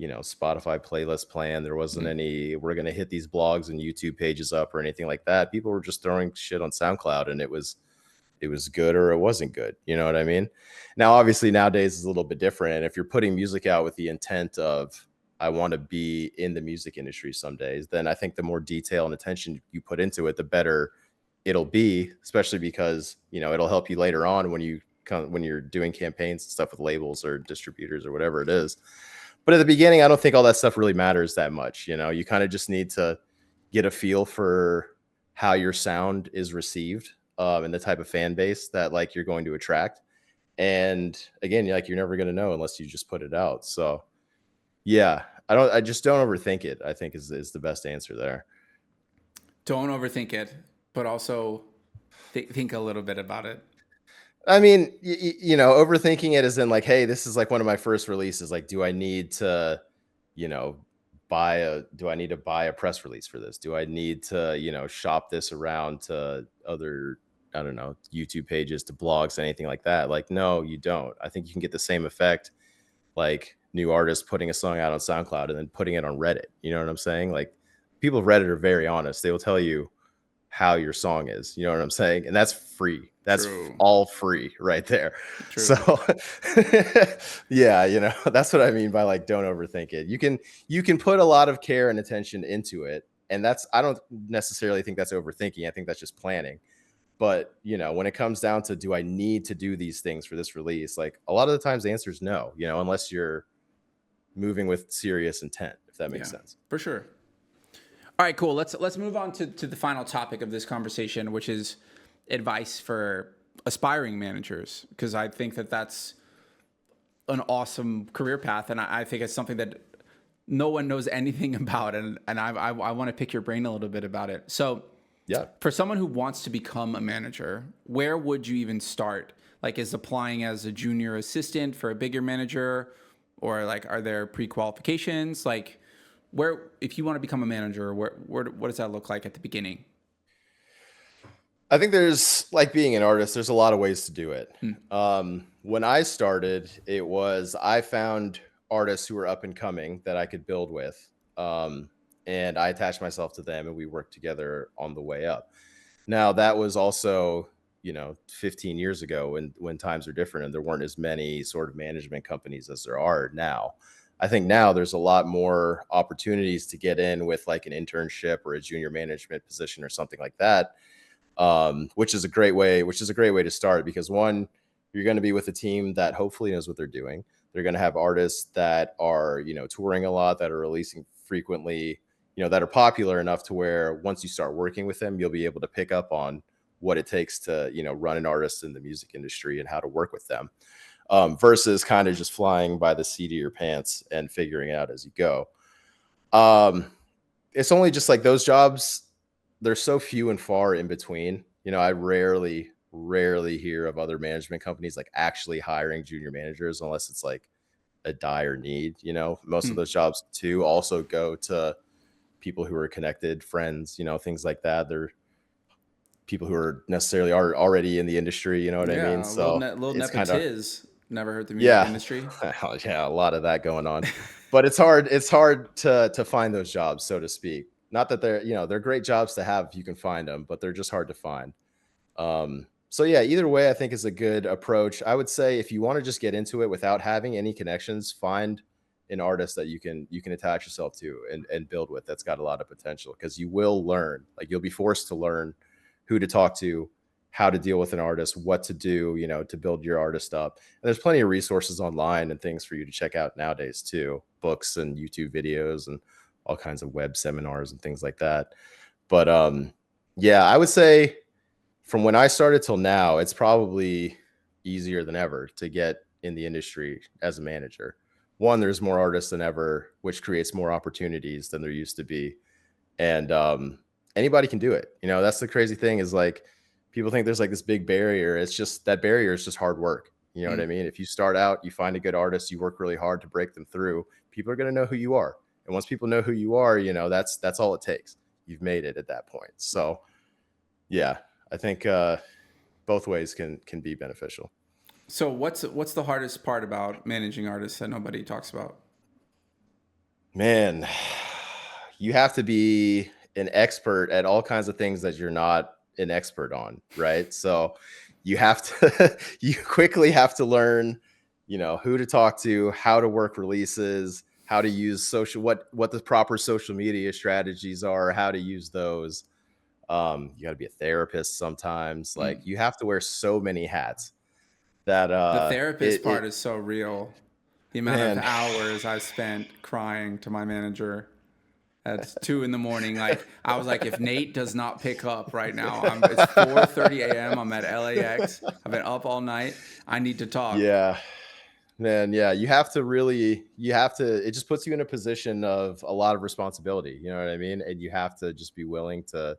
Spotify playlist plan. There wasn't Mm. any, we're going to hit these blogs and YouTube pages up or anything like that. People were just throwing shit on SoundCloud and it was good or it wasn't good. You know what I mean? Now, obviously nowadays is a little bit different. And if you're putting music out with the intent of, I want to be in the music industry some days, then I think the more detail and attention you put into it, the better it'll be, especially because, it'll help you later on when you're doing campaigns and stuff with labels or distributors or whatever it is. But at the beginning, I don't think all that stuff really matters that much. You kind of just need to get a feel for how your sound is received, and the type of fan base that like you're going to attract. And again, you're never going to know unless you just put it out. So yeah, I just don't overthink it, I think is the best answer there. Don't overthink it, but also think a little bit about it. I mean, overthinking it is in like, hey, this is like one of my first releases. Like, do I need to, you know, do I need to buy a press release for this? Do I need to, shop this around to other, I don't know, YouTube pages, to blogs, anything like that? Like, no, you don't. I think you can get the same effect, like new artists putting a song out on SoundCloud and then putting it on Reddit. You know what I'm saying? Like, people of Reddit are very honest. They will tell you how your song is. You know what I'm saying? And that's free. That's True. all free right there. So True. yeah, that's what I mean by like don't overthink it. You can put a lot of care and attention into it. And I don't necessarily think that's overthinking. I think that's just planning. But when it comes down to do I need to do these things for this release, like a lot of the times the answer is no, unless you're moving with serious intent, if that makes Yeah, sense. for sure. All right, cool. Let's move on to the final topic of this conversation, which is advice for aspiring managers, because I think that that's an awesome career path, and I think it's something that no one knows anything about, and I want to pick your brain a little bit about it. So, Yeah. for someone who wants to become a manager, where would you even start? Like, is applying as a junior assistant for a bigger manager, or like, are there pre-qualifications? Like, where, if you want to become a manager, what does that look like at the beginning? I think there's like being an artist, there's a lot of ways to do it. Hmm. When I started, I found artists who were up and coming that I could build with. And I attached myself to them and we worked together on the way up. Now that was also, 15 years ago when times are different and there weren't as many sort of management companies as there are now. I think now there's a lot more opportunities to get in with like an internship or a junior management position or something like that, which is a great way to start, because one, you're going to be with a team that hopefully knows what they're doing. They're going to have artists that are, touring a lot, that are releasing frequently, that are popular enough to where once you start working with them, you'll be able to pick up on what it takes to, run an artist in the music industry and how to work with them, versus kind of just flying by the seat of your pants and figuring it out as you go. It's only just like those jobs, they're so few and far in between. I rarely hear of other management companies like actually hiring junior managers unless it's like a dire need. Most of Hmm. those jobs too also go to people who are connected, friends, things like that. They're people who are necessarily are already in the industry. You know what I mean? Yeah, a little So little it's kind of, nepotiz. Never heard the music yeah, industry. yeah, a lot of that going on. But it's hard to find those jobs, so to speak. Not that they're great jobs to have if you can find them, but they're just hard to find. So yeah, either way, I think is a good approach. I would say if you want to just get into it without having any connections, find an artist that you can attach yourself to and build with, that's got a lot of potential, because you will learn, like you'll be forced to learn who to talk to, how to deal with an artist, what to do, to build your artist up. And there's plenty of resources online and things for you to check out nowadays too, books and YouTube videos and all kinds of web seminars and things like that. But yeah, I would say from when I started till now, it's probably easier than ever to get in the industry as a manager. One, there's more artists than ever, which creates more opportunities than there used to be. And anybody can do it. That's the crazy thing, is like people think there's like this big barrier. It's just that barrier is just hard work. You know what I mean? If you start out, you find a good artist, you work really hard to break them through, people are going to know who you are. And once people know who you are, that's all it takes. You've made it at that point. So yeah, I think both ways can be beneficial. So what's the hardest part about managing artists that nobody talks about? Man, you have to be an expert at all kinds of things that you're not an expert on, right? So you have to you quickly have to learn, who to talk to, how to work releases, how to use what the proper social media strategies are, how to use those. You got to be a therapist sometimes. Like you have to wear so many hats that The therapist part is so real. The amount man, of hours I spent crying to my manager at 2 a.m. Like I was like, if Nate does not pick up right now, it's 4:30 a.m. I'm at LAX. I've been up all night. I need to talk. yeah, man, yeah, it just puts you in a position of a lot of responsibility. You know what I mean? And you have to just be willing to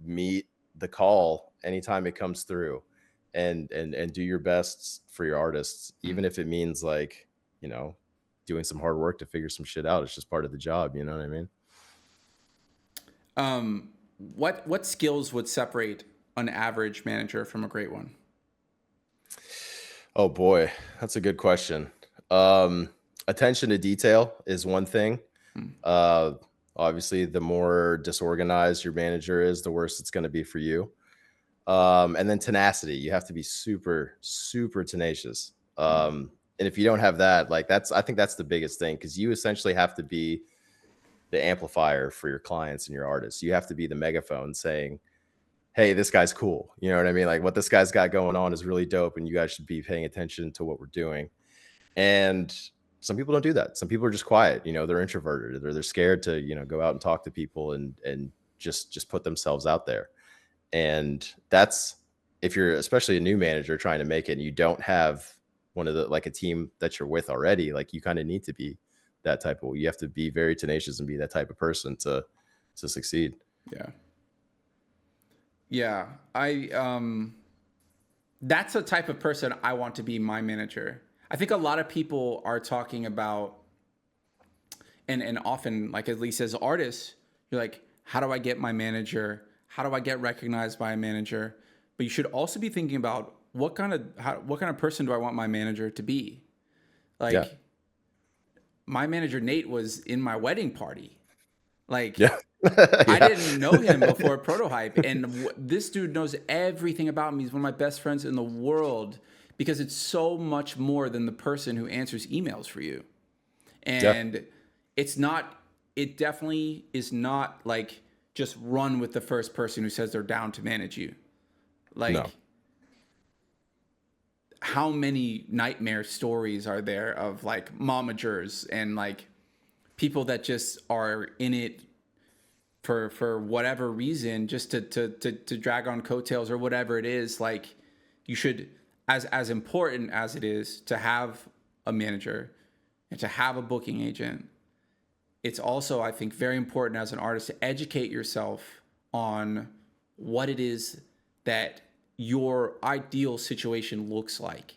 meet the call anytime it comes through, and do your best for your artists, even if it means like, doing some hard work to figure some shit out. It's just part of the job. You know what I mean? What skills would separate an average manager from a great one? Oh boy, that's a good question. Attention to detail is one thing. Uh, Obviously, the more disorganized your manager is, the worse it's going to be for you. And then tenacity. You have to be super, super tenacious. And if you don't have that, like I think that's the biggest thing, because you essentially have to be the amplifier for your clients and your artists. You have to be the megaphone saying, hey, this guy's cool. You know what I mean? Like what this guy's got going on is really dope, and you guys should be paying attention to what we're doing. And some people don't do that. Some people are just quiet. They're introverted, or they're scared to, go out and talk to people and just put themselves out there. And that's, if you're especially a new manager trying to make it and you don't have one of the, like a team that you're with already, like you kind of need to be that type of, you have to be very tenacious and be that type of person to succeed. Yeah. Yeah. That's the type of person I want to be my manager. I think a lot of people are talking about, and often, like at least as artists, you're like, how do I get my manager? How do I get recognized by a manager? But you should also be thinking about what kind of person do I want my manager to be? Like, my manager Nate was in my wedding party. Like, I didn't know him before Protohype, and this dude knows everything about me. He's one of my best friends in the world, because it's so much more than the person who answers emails for you. And it definitely is not like just run with the first person who says they're down to manage you. Like, no. How many nightmare stories are there of like momagers and like people that just are in it for whatever reason, just to drag on coattails or whatever it is. Like, you should, as important as it is to have a manager and to have a booking agent, it's also, I think, very important as an artist to educate yourself on what it is that your ideal situation looks like.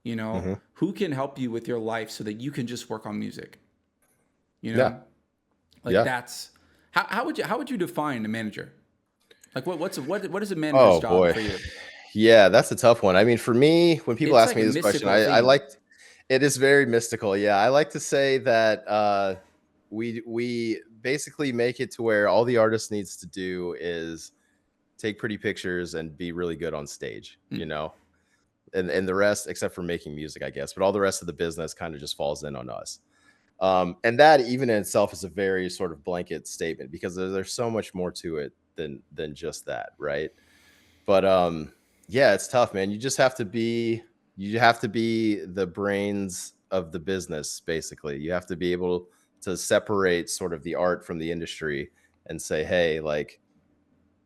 Who can help you with your life so that you can just work on music. That's how would you define a manager? Like what is a manager's job for you? Yeah, that's a tough one. I mean, for me, when people ask me this question, I like, it is very mystical. Yeah, I like to say that we basically make it to where all the artist needs to do is take pretty pictures and be really good on stage, and the rest, except for making music, I guess, but all the rest of the business kind of just falls in on us. And that even in itself is a very sort of blanket statement because there's so much more to it than just that, right? But yeah, it's tough, man. You have to be the brains of the business, basically. You have to be able to separate sort of the art from the industry and say, hey, like,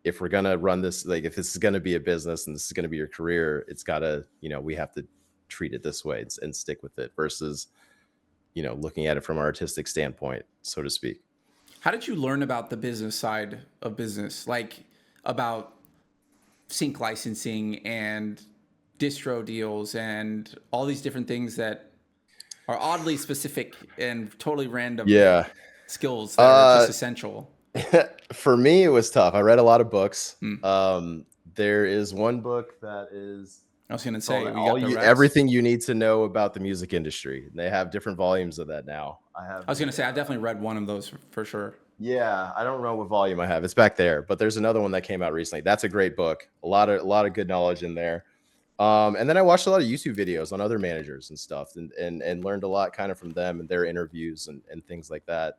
if we're gonna run this, like, if this is gonna be a business and this is gonna be your career, it's gotta, we have to treat it this way and stick with it versus, looking at it from an artistic standpoint, so to speak. How did you learn about the business side of business, like about sync licensing and distro deals and all these different things that are oddly specific and totally random Yeah. skills that are just Uh, essential? for me, it was tough. I read a lot of books. Hmm. There is one book that is I was gonna called say we got the reps. Everything You Need to Know About the Music Industry. They have different volumes of that now. I have I was gonna say I definitely read one of those for sure. Yeah, I don't know what volume I have. It's back there, but there's another one that came out recently. That's a great book. A lot of good knowledge in there. And then I watched a lot of YouTube videos on other managers and stuff, and learned a lot kind of from them and their interviews and things like that.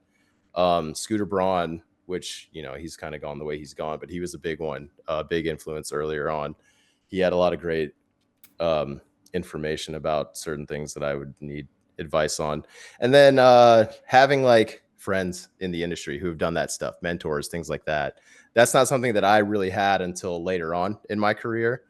Scooter Braun, which he's kind of gone the way he's gone, but he was a big one, big influence earlier on. He had a lot of great information about certain things that I would need advice on. And then having like friends in the industry who have done that stuff, mentors, things like that. That's not something that I really had until later on in my career.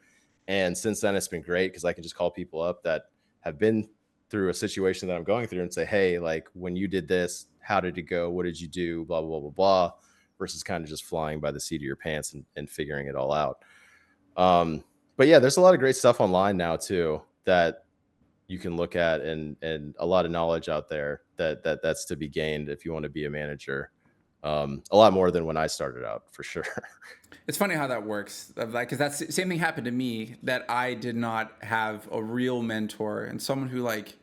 And since then, it's been great because I can just call people up that have been through a situation that I'm going through and say, hey, like when you did this, how did it go? What did you do? Blah, blah, blah, blah, blah, versus kind of just flying by the seat of your pants and figuring it all out. But yeah, there's a lot of great stuff online now too that you can look at and a lot of knowledge out there that's to be gained if you want to be a manager. A lot more than when I started out, for sure. It's funny how that works. Like, because that's the same thing happened to me, that I did not have a real mentor and someone who like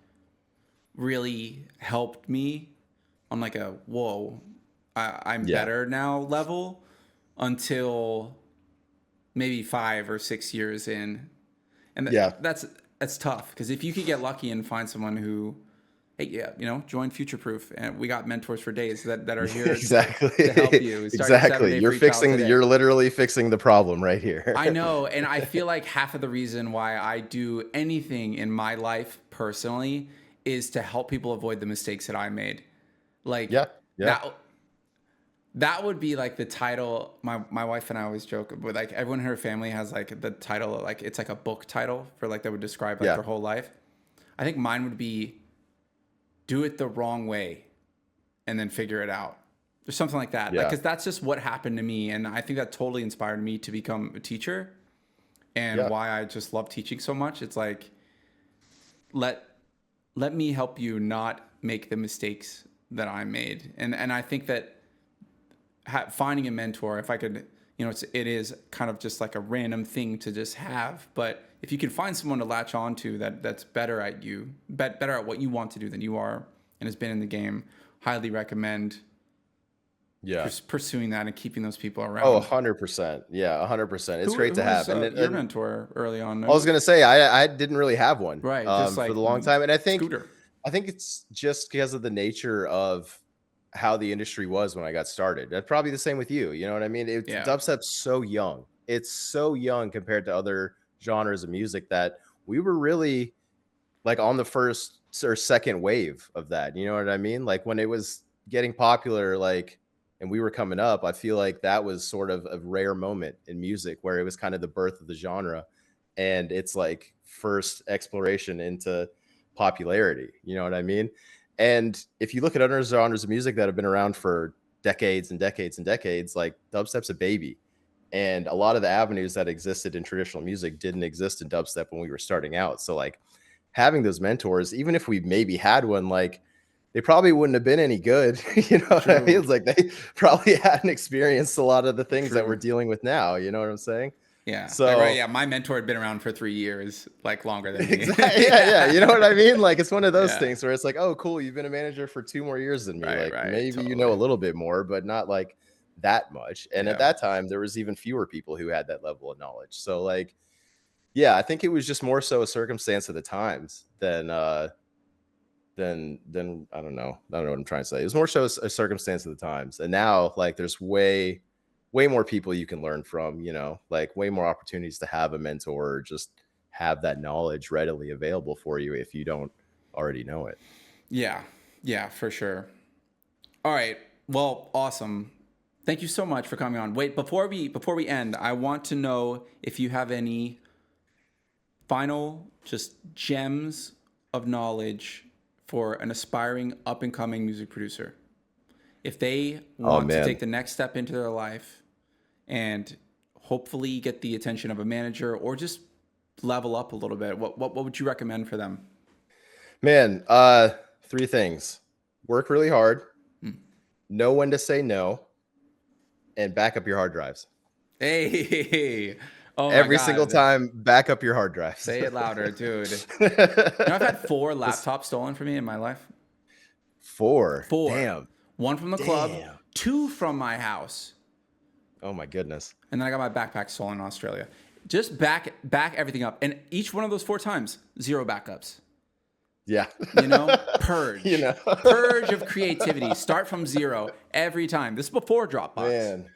really helped me on like a whoa, I'm Yeah. better now level until maybe 5 or 6 years in, and Yeah. that's tough because if you could get lucky and find someone who, hey, yeah, join Future Proof, and we got mentors for days that are here Exactly. to help you. Start your Exactly. 7-day free trial today. You're literally fixing the problem right here. I know, and I feel like half of the reason why I do anything in my life personally is to help people avoid the mistakes that I made. Like Yeah. Yeah. that would be like the title. My wife and I always joke, but like everyone in her family has like the title, like it's like a book title for like that would describe like Yeah. their whole life. I think mine would be do it the wrong way and then figure it out. Or something like that. Like, Yeah. because that's just what happened to me. And I think that totally inspired me to become a teacher and Yeah. why I just love teaching so much. It's like, let me help you not make the mistakes that I made. And I think that finding a mentor, if I could, it is kind of just like a random thing to just have. But if you can find someone to latch on to that's better at you, better at what you want to do than you are, and has been in the game, highly recommend Yeah. pursuing that and keeping those people around. Oh, 100%. Yeah, 100%. It's great to have. Who was, And your mentor early on? I was gonna say I didn't really have one Right, just for like the long time, and Scooter. I think it's just because of the nature of how the industry was when I got started. That's probably the same with you. You know what I mean? Yeah. Dubstep's so young. It's so young compared to other genres of music that we were really like on the first or second wave of that. You know what I mean? Like when it was getting popular, like, and we were coming up, I feel like that was sort of a rare moment in music where it was kind of the birth of the genre and it's like first exploration into popularity. You know what I mean? And if you look at other genres of music that have been around for decades and decades and decades, like dubstep's a baby. And a lot of the avenues that existed in traditional music didn't exist in dubstep when we were starting out. So like having those mentors, even if we maybe had one, like they probably wouldn't have been any good. You know what I mean? It's like they probably hadn't experienced a lot of the things that we're dealing with now. You know what I'm saying? Yeah. So like, right. Yeah. My mentor had been around for 3 years, like longer than me. exactly. Yeah. You know what I mean? Like it's one of those Yeah. things where it's like, oh, cool. You've been a manager for 2 more years than me. Right, Like maybe you know a totally. little bit more, but not like that much. And Yeah. at that time, there was even fewer people who had that level of knowledge. So like, yeah, I think it was just more so a circumstance of the times than then I don't know. I don't know what I'm trying to say. It was more so a circumstance of the times. And now like there's way more people you can learn from, you know, like way more opportunities to have a mentor or just have that knowledge readily available for you if you don't already know it. Yeah. Yeah, for sure. All right. Well, awesome. Thank you so much for coming on. Wait, before we end, I want to know if you have any final just gems of knowledge for an aspiring up and coming music producer. If they want to take the next step into their life and hopefully get the attention of a manager or just level up a little bit, what would you recommend for them? Man, 3 things. Work really hard, know when to say no, and back up your hard drives. Hey, oh my Every God. single time, back up your hard drives. Say it louder, dude. You know, I've had 4 laptops stolen from me in my life. 4? 4. Damn. 1 from the club, 2 from my house. Oh my goodness. And then I got my backpack stolen in Australia. Just back everything up. And each one of those 4 times, 0 backups. Yeah. You know, purge. You know, purge of creativity. Start from 0 every time. This is before Dropbox. Man.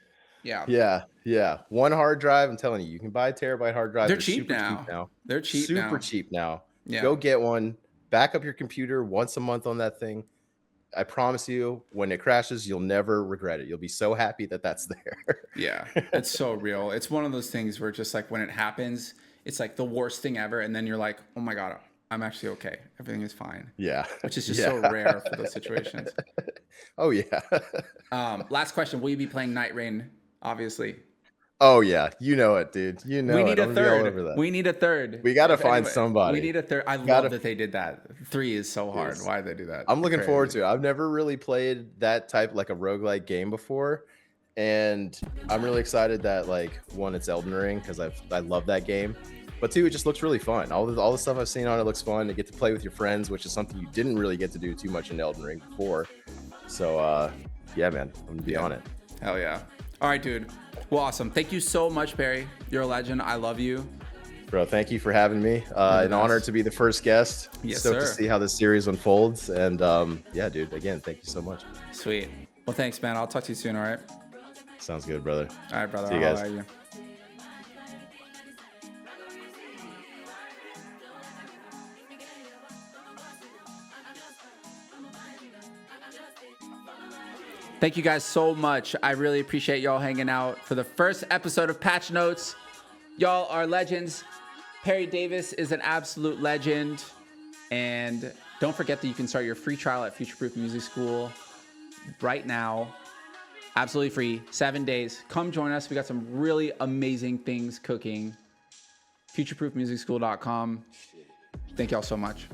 Yeah. Yeah. 1 hard drive. I'm telling you, you can buy a terabyte hard drive. They're cheap now. They're cheap now. Super cheap now. Yeah. Go get one. Back up your computer once a month on that thing. I promise you, when it crashes, you'll never regret it. You'll be so happy that that's there. Yeah, it's so real. It's one of those things where just like when it happens, it's like the worst thing ever. And then you're like, oh my God, I'm actually okay. Everything is fine. Yeah. Which is just so rare for those situations. Oh, yeah. Last question. Will you be playing Night Rain? Obviously. Oh, yeah. You know it, dude. You know we need it. a third. We need a third. We got to find somebody. We need a third. I love that they did that. 3 is so hard. Why did they do that? I'm looking forward to it. I've never really played that type, like a roguelike game before. And I'm really excited that, like, 1, it's Elden Ring because I love that game. But 2, it just looks really fun. All the stuff I've seen on it looks fun. To get to play with your friends, which is something you didn't really get to do too much in Elden Ring before. So, yeah, man, I'm going to be on it. Hell yeah. All right, dude. Well, awesome. Thank you so much, Barry. You're a legend. I love you. Bro, thank you for having me. An honor to be the first guest. Yes, Stoked sir. to see how this series unfolds. And yeah, dude, again, thank you so much. Sweet. Well, thanks, man. I'll talk to you soon, all right? Sounds good, brother. All right, brother. See you guys. Thank you guys so much. I really appreciate y'all hanging out for the first episode of Patch Notes. Y'all are legends. Perry Davis is an absolute legend. And don't forget that you can start your free trial at Future Proof Music School right now. Absolutely free. 7 days. Come join us. We got some really amazing things cooking. FutureProofMusicSchool.com. Thank y'all so much.